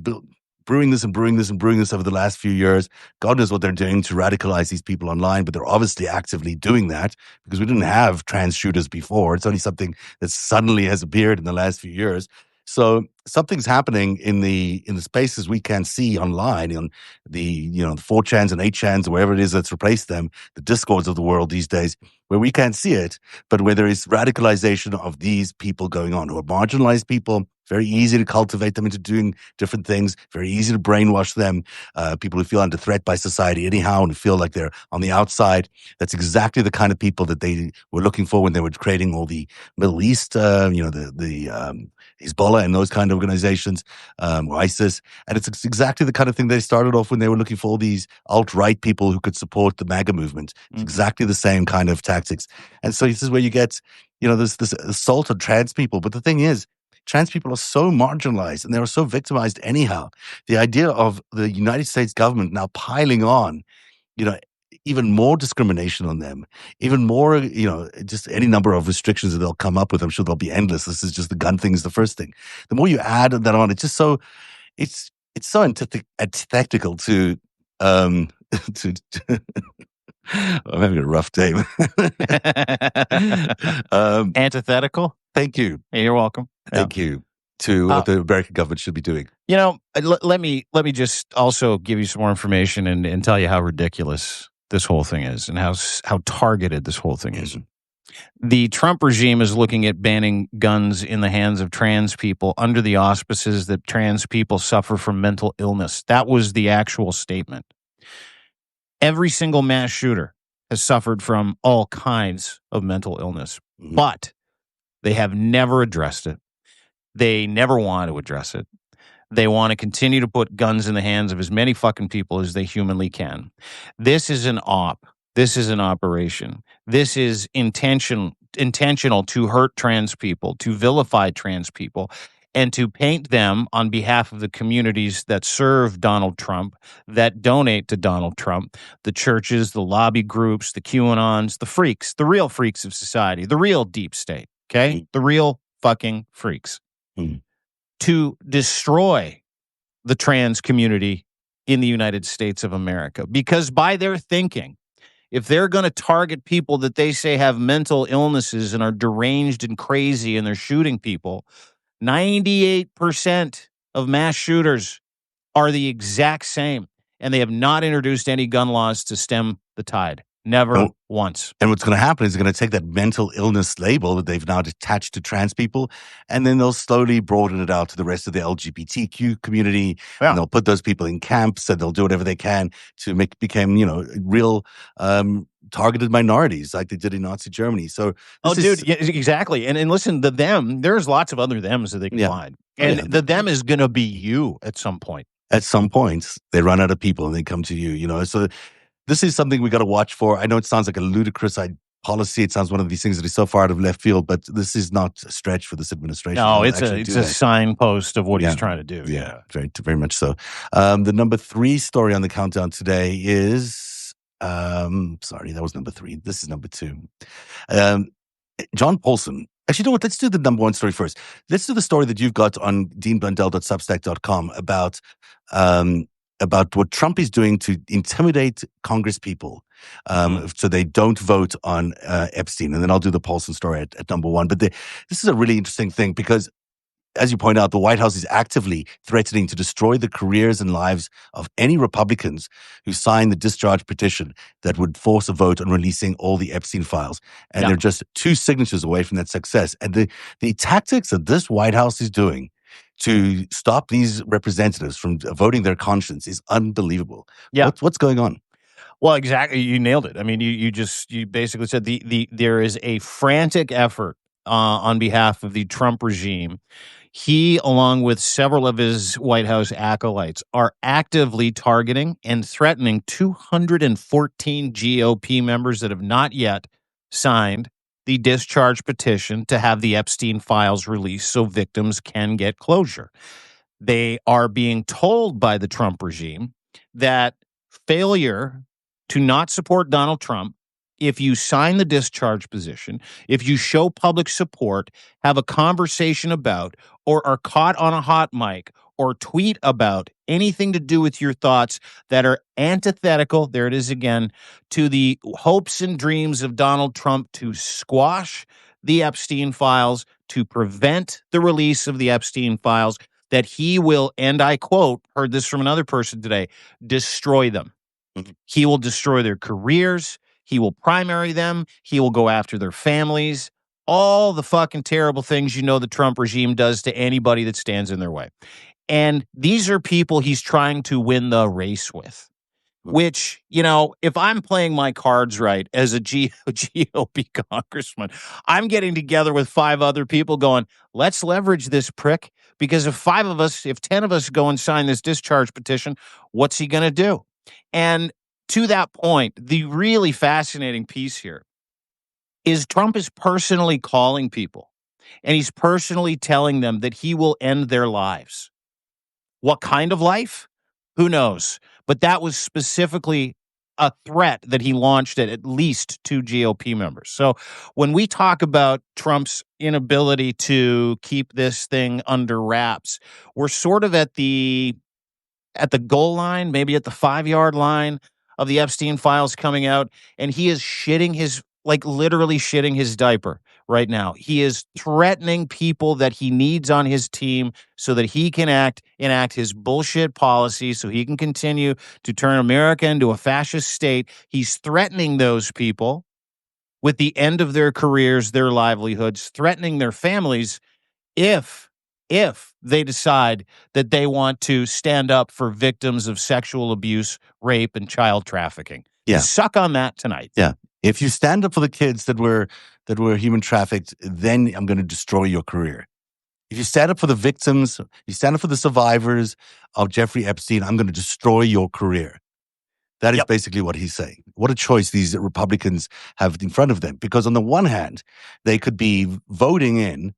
brewing this over the last few years. God knows what they're doing to radicalize these people online, but they're obviously actively doing that because we didn't have trans shooters before. It's only something that suddenly has appeared in the last few years. So something's happening in the spaces we can see online, on the 4chans and 8chans, or wherever it is that's replaced them, the Discords of the world these days, where we can't see it, but where there is radicalization of these people going on, who are marginalized people. Very easy to cultivate them into doing different things. Very easy to brainwash them. People who feel under threat by society anyhow and feel like they're on the outside. That's exactly the kind of people that they were looking for when they were creating all the Middle East, Hezbollah and those kind of organizations, or ISIS. And it's exactly the kind of thing they started off when they were looking for all these alt-right people who could support the MAGA movement. It's exactly the same kind of tactics. And so this is where you get, this assault on trans people. But the thing is, trans people are so marginalized and they are so victimized anyhow. The idea of the United States government now piling on, even more discrimination on them, even more, just any number of restrictions that they'll come up with. I'm sure they'll be endless. This is just the gun thing is the first thing. The more you add that on, it's just so, it's so antithetical to, to I'm having a rough day. Antithetical? Thank you. Hey, you're welcome. Thank you to what the American government should be doing. Let me just also give you some more information and tell you how ridiculous this whole thing is and how targeted this whole thing is. The Trump regime is looking at banning guns in the hands of trans people under the auspices that trans people suffer from mental illness. That was the actual statement. Every single mass shooter has suffered from all kinds of mental illness, but they have never addressed it. They never want to address it. They want to continue to put guns in the hands of as many fucking people as they humanly can. This is an op. This is an operation. This is intentional to hurt trans people, to vilify trans people, and to paint them on behalf of the communities that serve Donald Trump, that donate to Donald Trump, the churches, the lobby groups, the QAnons, the freaks, the real freaks of society, the real deep state, okay? The real fucking freaks. To destroy the trans community in the United States of America. Because by their thinking, if they're going to target people that they say have mental illnesses and are deranged and crazy and they're shooting people, 98% of mass shooters are the exact same. And they have not introduced any gun laws to stem the tide. Never once. And what's going to happen is they're going to take that mental illness label that they've now attached to trans people, and then they'll slowly broaden it out to the rest of the LGBTQ community. Yeah. And they'll put those people in camps, and they'll do whatever they can to become, real targeted minorities like they did in Nazi Germany. So, dude, yeah, exactly. And listen, there's lots of other thems that they can find. And the them is going to be you at some point. At some point, they run out of people and they come to you, So this is something we got to watch for. I know it sounds like a ludicrous policy. It sounds one of these things that is so far out of left field, but this is not a stretch for this administration. No, it's a signpost of what he's trying to do. Yeah, very, very much so. The number 3 story on the countdown today is, sorry, that was number 3. This is number 2. John Paulson. Actually, you know what? Let's do the number 1 story first. Let's do the story that you've got on deanblundell.substack.com about what Trump is doing to intimidate Congress people so they don't vote on Epstein. And then I'll do the Paulson story at number 1. But this is a really interesting thing because, as you point out, the White House is actively threatening to destroy the careers and lives of any Republicans who sign the discharge petition that would force a vote on releasing all the Epstein files. And they're just 2 signatures away from that success. And the tactics that this White House is doing to stop these representatives from voting their conscience is unbelievable. Yeah. What's going on? Well, exactly. You nailed it. I mean, you basically said there is a frantic effort on behalf of the Trump regime. He, along with several of his White House acolytes, are actively targeting and threatening 214 GOP members that have not yet signed the discharge petition to have the Epstein files released so victims can get closure. They are being told by the Trump regime that failure to not support Donald Trump, if you sign the discharge position, if you show public support, have a conversation about, or are caught on a hot mic, or tweet about anything to do with your thoughts that are antithetical, there it is again, to the hopes and dreams of Donald Trump to squash the Epstein files, to prevent the release of the Epstein files, that he will, and I quote, heard this from another person today, destroy them. He will destroy their careers. He will primary them. He will go after their families. All the fucking terrible things the Trump regime does to anybody that stands in their way. And these are people he's trying to win the race with, which, if I'm playing my cards right as a GOP congressman, I'm getting together with 5 other people going, let's leverage this prick, because if 10 of us go and sign this discharge petition, what's he going to do? And to that point, the really fascinating piece here is Trump is personally calling people, and he's personally telling them that he will end their lives. What kind of life? Who knows? But that was specifically a threat that he launched at least 2 GOP members. So when we talk about Trump's inability to keep this thing under wraps, we're sort of at the goal line, maybe at the 5-yard line of the Epstein files coming out, and he is literally shitting his diaper right now. He is threatening people that he needs on his team so that he can enact his bullshit policy, so he can continue to turn America into a fascist state. He's threatening those people with the end of their careers, their livelihoods, threatening their families if they decide that they want to stand up for victims of sexual abuse, rape, and child trafficking. Yeah. Suck on that tonight. Yeah. If you stand up for the kids that were human trafficked, then I'm going to destroy your career. If you stand up for the victims, you stand up for the survivors of Jeffrey Epstein, I'm going to destroy your career. That is basically what he's saying. What a choice these Republicans have in front of them. Because on the one hand, they could be voting in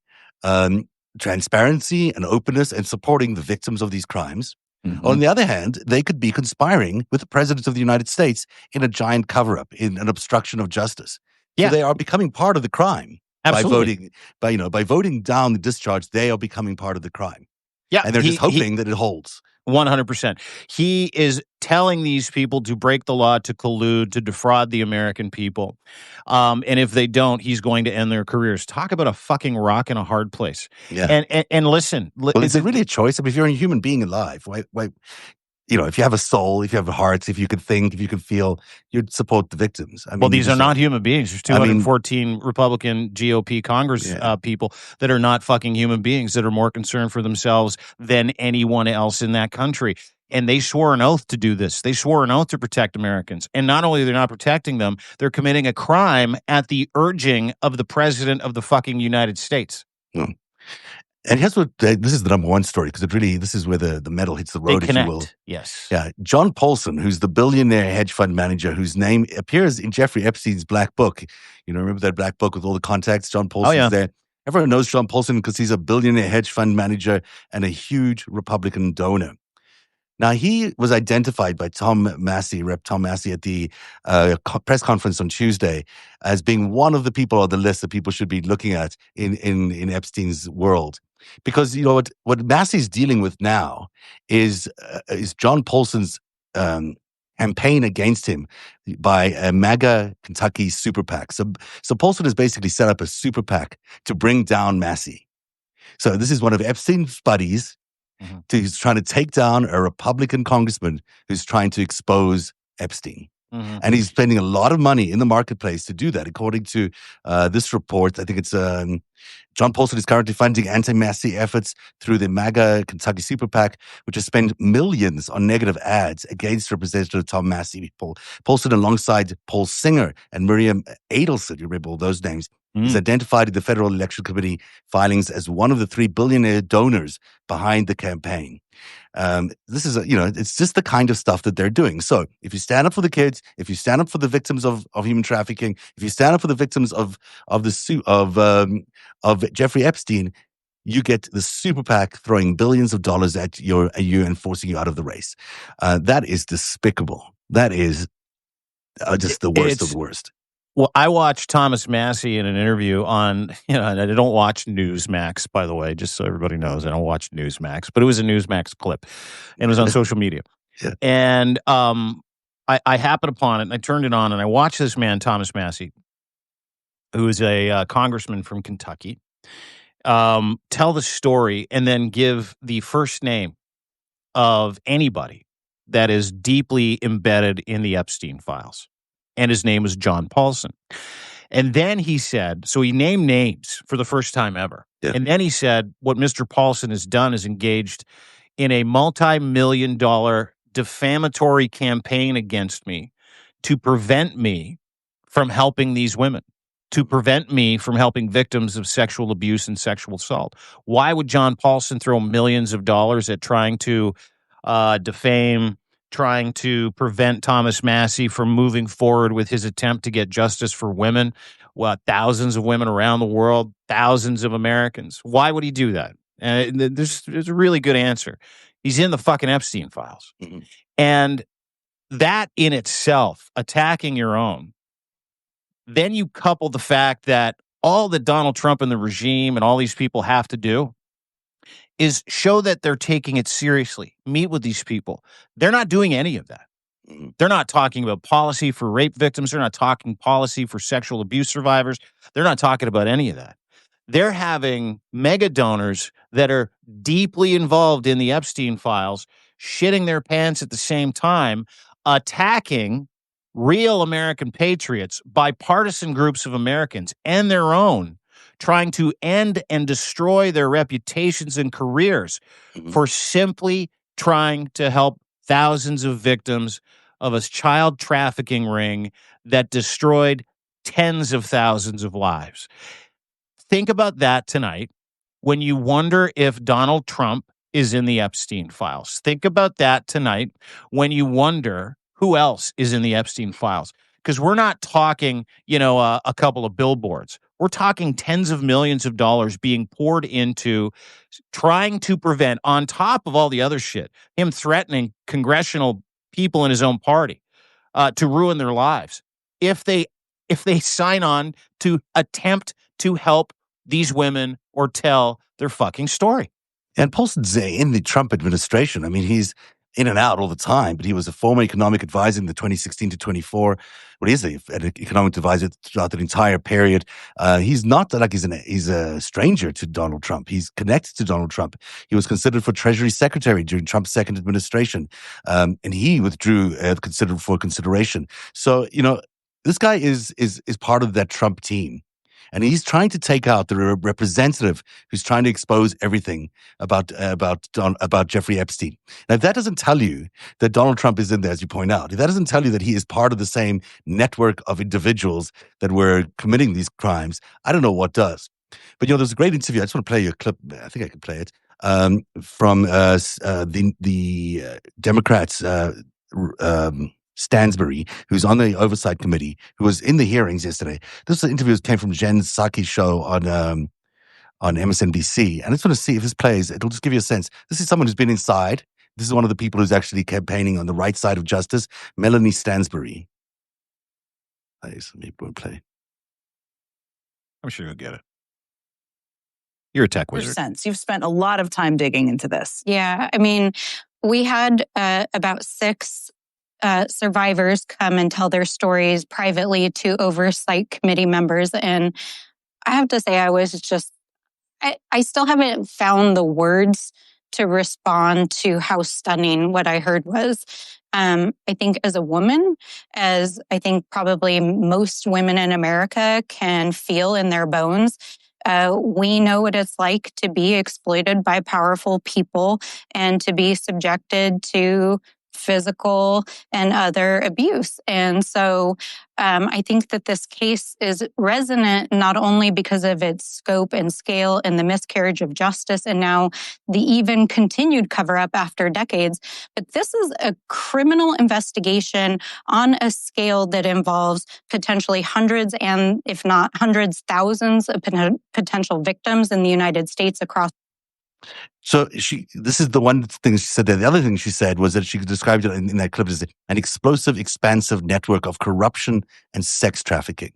transparency and openness and supporting the victims of these crimes. Mm-hmm. On the other hand, they could be conspiring with the President of the United States in a giant cover-up, in an obstruction of justice. Yeah. So they are becoming part of the crime. Absolutely. By voting down the discharge, they are becoming part of the crime. Yeah. And they're just hoping that it holds. 100%. He is telling these people to break the law, to collude, to defraud the American people. And if they don't, he's going to end their careers. Talk about a fucking rock in a hard place. Yeah. And listen. Well, is it really a choice? I mean, if you're a human being alive, why if you have a soul, if you have a heart, if you could think, if you could feel, you'd support the victims. I Well, mean, these are not human beings. There's I mean, 214 Republican GOP Congress yeah. people that are not fucking human beings, that are more concerned for themselves than anyone else in that country. And they swore an oath to do this. They swore an oath to protect Americans. And not only they're not protecting them, they're committing a crime at the urging of the president of the fucking United States. Mm. And here's what this is the number one story, because this is where the metal hits the road, if you will. Yes. Yeah. John Paulson, who's the billionaire hedge fund manager whose name appears in Jeffrey Epstein's black book. Remember that black book with all the contacts? John Paulson's there. Everyone knows John Paulson because he's a billionaire hedge fund manager and a huge Republican donor. Now, he was identified by Rep. Tom Massey, at the press conference on Tuesday as being one of the people on the list that people should be looking at in Epstein's world. Because, what Massey's dealing with now is John Paulson's campaign against him by a MAGA Kentucky super PAC. So Paulson has basically set up a super PAC to bring down Massey. So this is one of Epstein's buddies. He's trying to take down a Republican congressman who's trying to expose Epstein. And he's spending a lot of money in the marketplace to do that. According to this report, I think it's John Paulson is currently funding anti-Massey efforts through the MAGA Kentucky Super PAC, which has spent millions on negative ads against Representative Tom Massey. Paulson, alongside Paul Singer and Miriam Adelson, you remember all those names, is identified in the Federal Election Committee filings as one of the 3 billionaire donors behind the campaign. This is, it's just the kind of stuff that they're doing. So if you stand up for the kids, if you stand up for the victims of human trafficking, if you stand up for the victims of Jeffrey Epstein, you get the super PAC throwing billions of dollars at you and forcing you out of the race. That is despicable. That is just the worst of the worst. Well, I watched Thomas Massey in an interview on, and I don't watch Newsmax, by the way, just so everybody knows. I don't watch Newsmax, but it was a Newsmax clip, and it was on social media. Yeah. And I happened upon it, and I turned it on, and I watched this man, Thomas Massey, who is a congressman from Kentucky, tell the story and then give the first name of anybody that is deeply embedded in the Epstein files. And his name was John Paulson. And then he said, so he named names for the first time ever. Yeah. And then he said, what Mr. Paulson has done is engaged in a multi-million-dollar defamatory campaign against me to prevent me from helping these women, to prevent me from helping victims of sexual abuse and sexual assault. Why would John Paulson throw millions of dollars at trying to defame, trying to prevent Thomas Massey from moving forward with his attempt to get justice for women? Well, thousands of women around the world, thousands of Americans. Why would he do that? There's a really good answer. He's in the fucking Epstein files. And that in itself, attacking your own, then you couple the fact that all that Donald Trump and the regime and all these people have to do is show that they're taking it seriously. Meet with these people. They're not doing any of that. They're not talking about policy for rape victims. They're not talking policy for sexual abuse survivors. They're not talking about any of that. They're having mega donors that are deeply involved in the Epstein files, shitting their pants at the same time, attacking real American patriots, bipartisan groups of Americans, and their own, trying to end and destroy their reputations and careers for simply trying to help thousands of victims of a child trafficking ring that destroyed tens of thousands of lives. Think about that tonight when you wonder if Donald Trump is in the Epstein files. Think about that tonight when you wonder who else is in the Epstein files. Because we're not talking, a couple of billboards. We're talking tens of millions of dollars being poured into trying to prevent, on top of all the other shit, him threatening congressional people in his own party to ruin their lives if they sign on to attempt to help these women or tell their fucking story. And Paulson's in the Trump administration. I mean, he's in and out all the time, but he was a former economic advisor in the 2016 to 24. Well, he's an economic advisor throughout the entire period. He's not like he's a stranger to Donald Trump. He's connected to Donald Trump. He was considered for Treasury Secretary during Trump's second administration, and he withdrew considered for consideration. So, this guy is part of that Trump team. And he's trying to take out the representative who's trying to expose everything about Jeffrey Epstein. Now, if that doesn't tell you that Donald Trump is in there, as you point out, if that doesn't tell you that he is part of the same network of individuals that were committing these crimes, I don't know what does. But there's a great interview. I just want to play you a clip. I think I can play it from the Democrats. Stansbury, who's on the oversight committee, who was in the hearings yesterday. This interview came from Jen Psaki's show on MSNBC, and I just want to see if this plays. It'll just give you a sense. This is someone who's been inside. This is one of the people who's actually campaigning on the right side of justice, Melanie Stansbury. Let me play. I'm sure you'll get it. You're a tech wizard. Sense. You've spent a lot of time digging into this. Yeah, I mean, we had about 6 survivors come and tell their stories privately to oversight committee members. And I have to say, I still haven't found the words to respond to how stunning what I heard was. I think as a woman, as I think probably most women in America can feel in their bones, we know what it's like to be exploited by powerful people and to be subjected to physical and other abuse. And so I think that this case is resonant not only because of its scope and scale and the miscarriage of justice and now the even continued cover-up after decades, but this is a criminal investigation on a scale that involves potentially hundreds and if not hundreds, thousands of potential victims in the United States across. So this is the one thing she said there. The other thing she said was that she described it in that clip as an explosive, expansive network of corruption and sex trafficking.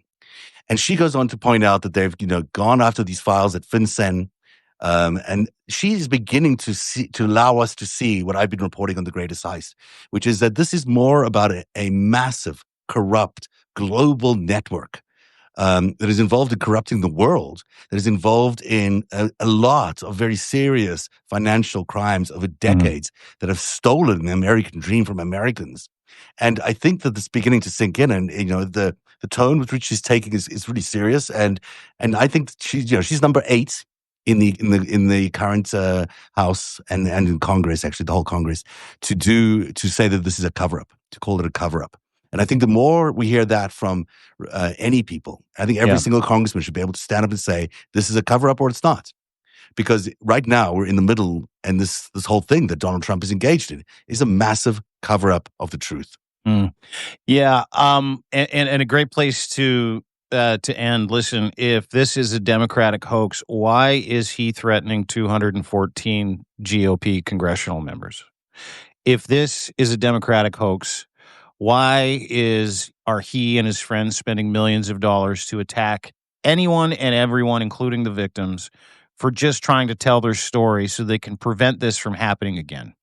And she goes on to point out that they've, gone after these files at FinCEN. And she's beginning to allow us to see what I've been reporting on The Greatest Heist, which is that this is more about a massive, corrupt, global network that is involved in corrupting the world, that is involved in a lot of very serious financial crimes over decades that have stolen the American dream from Americans. And I think that it's beginning to sink in, and the tone with which she's taking is really serious. And I think she's number 8 in the current House and in Congress, actually the whole Congress, to say that this is a cover up, to call it a cover up. And I think the more we hear that from any people, I think every single congressman should be able to stand up and say, this is a cover-up or it's not. Because right now we're in the middle, and this whole thing that Donald Trump is engaged in is a massive cover-up of the truth. Yeah, and a great place to end. Listen, if this is a Democratic hoax, why is he threatening 214 GOP congressional members? If this is a Democratic hoax, why are he and his friends spending millions of dollars to attack anyone and everyone, including the victims, for just trying to tell their story so they can prevent this from happening again?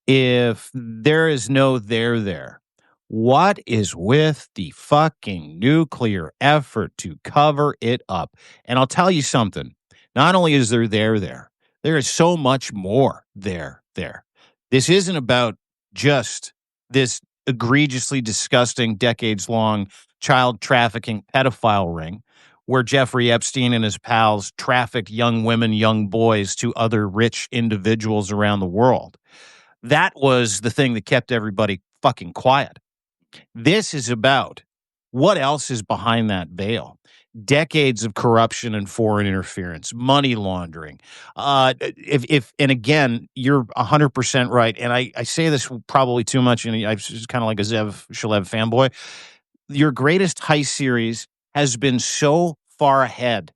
If there is no there, what is with the fucking nuclear effort to cover it up? And I'll tell you something. Not only is there there is so much more there. This isn't about just this egregiously disgusting, decades-long child trafficking pedophile ring where Jeffrey Epstein and his pals trafficked young women, young boys to other rich individuals around the world. That was the thing that kept everybody fucking quiet. This is about what else is behind that veil. Decades of corruption and foreign interference, money laundering. And again, you're 100% right. And I say this probably too much, and I'm just kind of like a Zev Shalev fanboy. Your Greatest Heist series has been so far ahead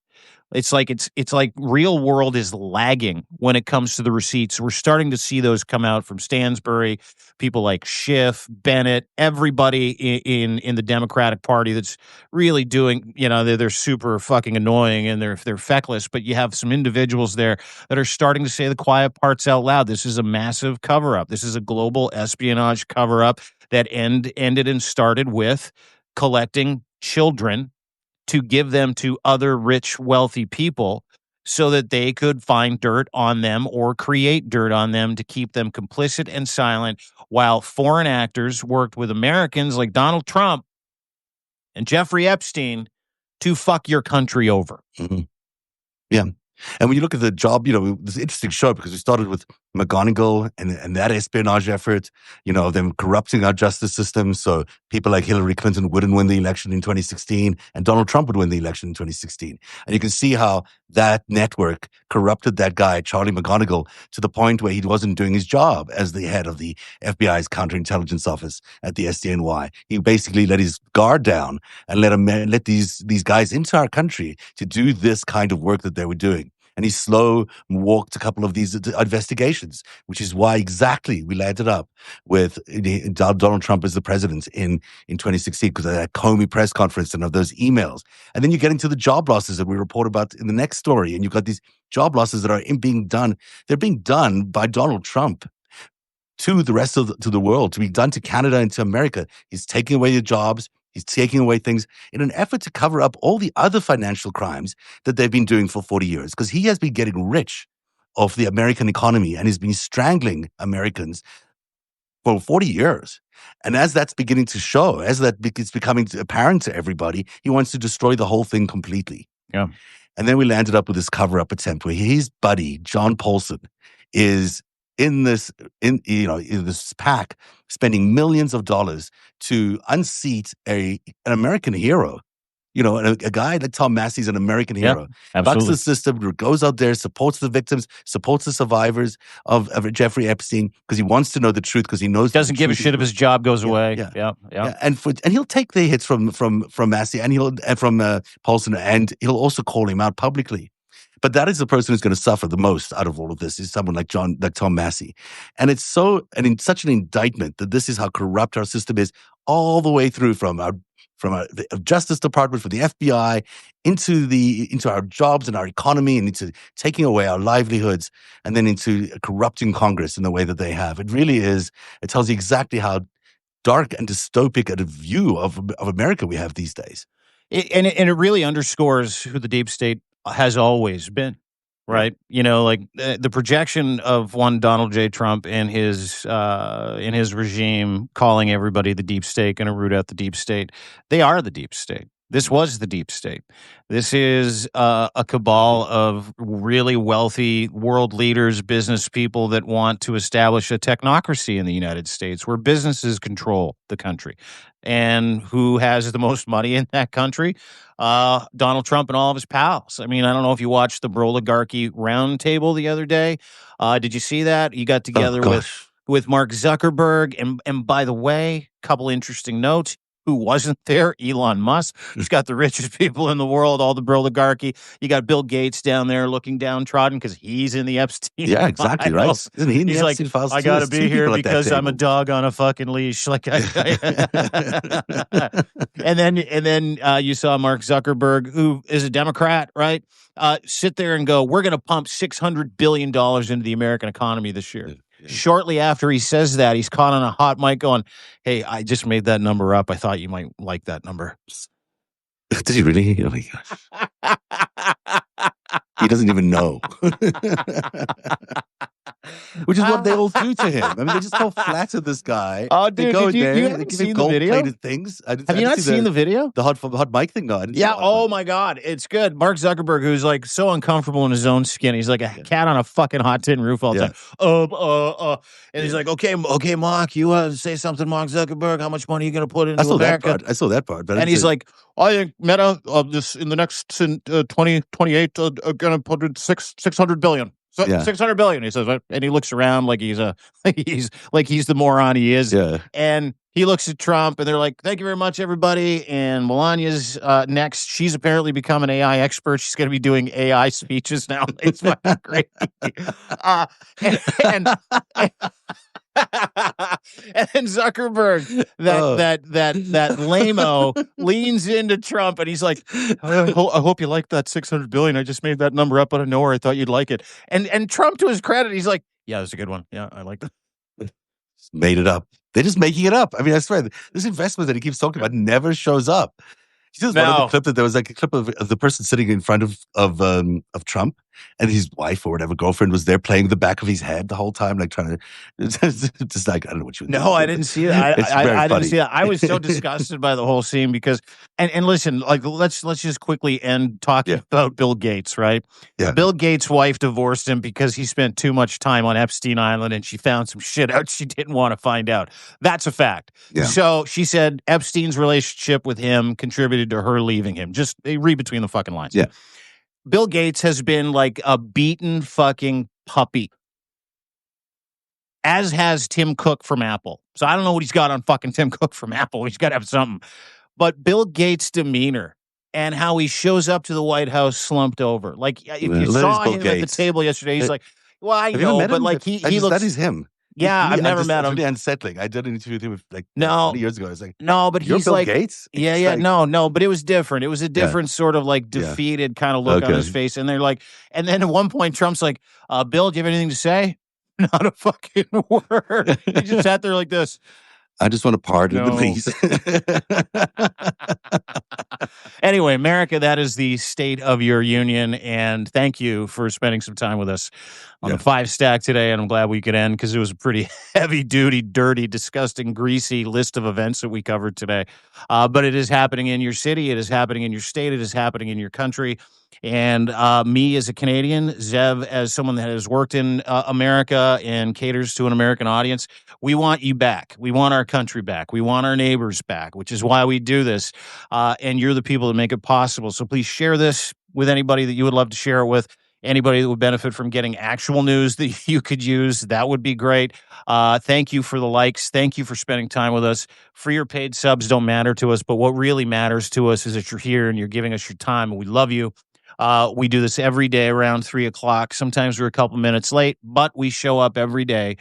It's like real world is lagging when it comes to the receipts. We're starting to see those come out from Stansbury, people like Schiff, Bennett, everybody in the Democratic Party that's really doing, they're super fucking annoying and they're feckless, but you have some individuals there that are starting to say the quiet parts out loud. This is a massive cover up. This is a global espionage cover up that ended and started with collecting children to give them to other rich, wealthy people so that they could find dirt on them or create dirt on them to keep them complicit and silent while foreign actors worked with Americans like Donald Trump and Jeffrey Epstein to fuck your country over. Mm-hmm. Yeah. And when you look at the job, it's an interesting show because we started with McGonigal and that espionage effort, them corrupting our justice system. So people like Hillary Clinton wouldn't win the election in 2016 and Donald Trump would win the election in 2016. And you can see how that network corrupted that guy, Charlie McGonigal, to the point where he wasn't doing his job as the head of the FBI's counterintelligence office at the SDNY. He basically let his guard down and let these guys into our country to do this kind of work that they were doing. And he slow walked a couple of these investigations, which is why exactly we landed up with Donald Trump as the president in 2016 because of that Comey press conference and of those emails. And then you get into the job losses that we report about in the next story. And you've got these job losses that are being done. They're being done by Donald Trump to the rest of the world, to be done to Canada and to America. He's taking away your jobs. He's taking away things in an effort to cover up all the other financial crimes that they've been doing for 40 years because he has been getting rich off the American economy and has been strangling Americans for 40 years. And as that's beginning to show, as that is becoming apparent to everybody, he wants to destroy the whole thing completely. Yeah. And then we landed up with this cover-up attempt where his buddy, John Paulson, is in this pack, spending millions of dollars to unseat an American hero. A guy like Tom Massey's an American hero. Absolutely. Bucks the system, goes out there, supports the victims, supports the survivors of Jeffrey Epstein because he wants to know the truth because he knows doesn't give a shit if his job goes away. Yeah. And he'll take the hits from Massey and from Paulson, and he'll also call him out publicly. But that is the person who's going to suffer the most out of all of this is someone like Tom Massey. And it's such an indictment that this is how corrupt our system is all the way through from the Justice Department, from the FBI, into our jobs and our economy and into taking away our livelihoods and then into corrupting Congress in the way that they have. It really is, it tells you exactly how dark and dystopic a view of America we have these days. And it really underscores who the deep state has always been, right? The projection of one Donald J. Trump and his regime calling everybody the deep state, going to root out the deep state. They are the deep state. This was the deep state. This is a cabal of really wealthy world leaders, business people that want to establish a technocracy in the United States where businesses control the country. And who has the most money in that country? Donald Trump and all of his pals. I mean, I don't know if you watched the Oligarchy Roundtable the other day. Did you see that? You got together with Mark Zuckerberg. And by the way, couple interesting notes. Who wasn't there? Elon Musk. He's got the richest people in the world, all the oligarchy. You got Bill Gates down there looking downtrodden because he's in the Epstein. Yeah, exactly, files. Right? Isn't he in the he's Epstein like, files? I got to be here because I'm a dog on a fucking leash. Like, and then you saw Mark Zuckerberg, who is a Democrat, right? Sit there and go, we're going to pump $600 billion into the American economy this year. Yeah. Shortly after he says that, he's caught on a hot mic going, hey, I just made that number up. I thought you might like that number. Did he really? Oh my gosh. He doesn't even know. Which is what they all do to him. I mean, they just go flatter this guy. Oh, dude, they go you they haven't give seen him the video? gold-plated things. Have you not seen the video? The hot mic thing? No, I didn't yeah, see oh my God. It's good. Mark Zuckerberg, who's like so uncomfortable in his own skin. He's like a cat on a fucking hot tin roof all the time. And he's like, okay, Mark, you say something, Mark Zuckerberg. How much money are you going to put into America? I saw that part. But and he's like, I think Meta, this in the next 2028, going to put in $600 billion. Yeah. 600 billion. He says, and he looks around like he's the moron he is. Yeah. And he looks at Trump, and they're like, "Thank you very much, everybody." And Melania's next. She's apparently become an AI expert. She's going to be doing AI speeches now. It's fucking great. And and then Zuckerberg, that lame-o, leans into Trump, and he's like, I hope you like that 600 billion. I just made that number up out of nowhere. I thought you'd like it. And Trump, to his credit, he's like, yeah, that's a good one. Yeah, I like that. Made it up. They're just making it up. I mean, I swear, this investment that he keeps talking about never shows up. You see, one of the clip that there was like a clip of the person sitting in front of Trump, and his wife or whatever girlfriend was there playing the back of his head the whole time, like trying to just like, I don't know what you. No, I didn't see that. I didn't see that. I was so disgusted by the whole scene because, and listen, like let's just quickly end talking about Bill Gates, right? Yeah. Bill Gates' wife divorced him because he spent too much time on Epstein Island, and she found some shit out she didn't want to find out. That's a fact. Yeah. So she said Epstein's relationship with him contributed to her leaving him. Just read between the fucking lines. Yeah. Bill Gates has been like a beaten fucking puppy, as has Tim Cook from Apple. So I don't know what he's got on fucking Tim Cook from Apple. He's got to have something. But Bill Gates' demeanor and how he shows up to the White House slumped over. Like, if you saw him at the table yesterday, he's like, well, I know, but like he looks... That is him. Yeah, I've never met him. It's really unsettling. I did an interview with him like 20 years ago. I was like, no, but he's Bill like, Gates? Yeah, no, but it was different. It was a different sort of like defeated kind of look on his face. And they're like, and then at one point, Trump's like, Bill, do you have anything to say? Not a fucking word. He just sat there like this. I just want to pardon the peace. Anyway, America, that is the state of your union. And thank you for spending some time with us on the FiveStack today. And I'm glad we could end because it was a pretty heavy duty, dirty, disgusting, greasy list of events that we covered today. But it is happening in your city. It is happening in your state. It is happening in your country. And me as a Canadian, Zev as someone that has worked in America and caters to an American audience, we want you back. We want our country back. We want our neighbors back, which is why we do this. And you're the people that make it possible. So please share this with anybody that you would love to share it with. Anybody that would benefit from getting actual news that you could use, that would be great. Thank you for the likes. Thank you for spending time with us. Free or paid subs don't matter to us, but what really matters to us is that you're here and you're giving us your time, and we love you. We do this every day around 3 o'clock. Sometimes we're a couple minutes late, but we show up every day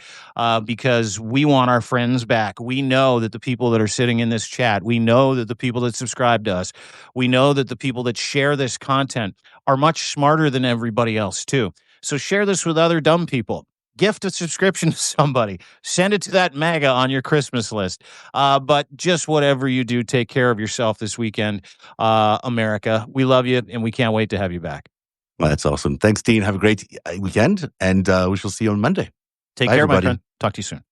because we want our friends back. We know that the people that are sitting in this chat, we know that the people that subscribe to us, we know that the people that share this content are much smarter than everybody else too. So share this with other dumb people. Gift a subscription to somebody. Send it to that MAGA on your Christmas list. But just whatever you do, take care of yourself this weekend, America. We love you, and we can't wait to have you back. Well, that's awesome. Thanks, Dean. Have a great weekend, and we shall see you on Monday. Take care, everybody. My friend. Talk to you soon.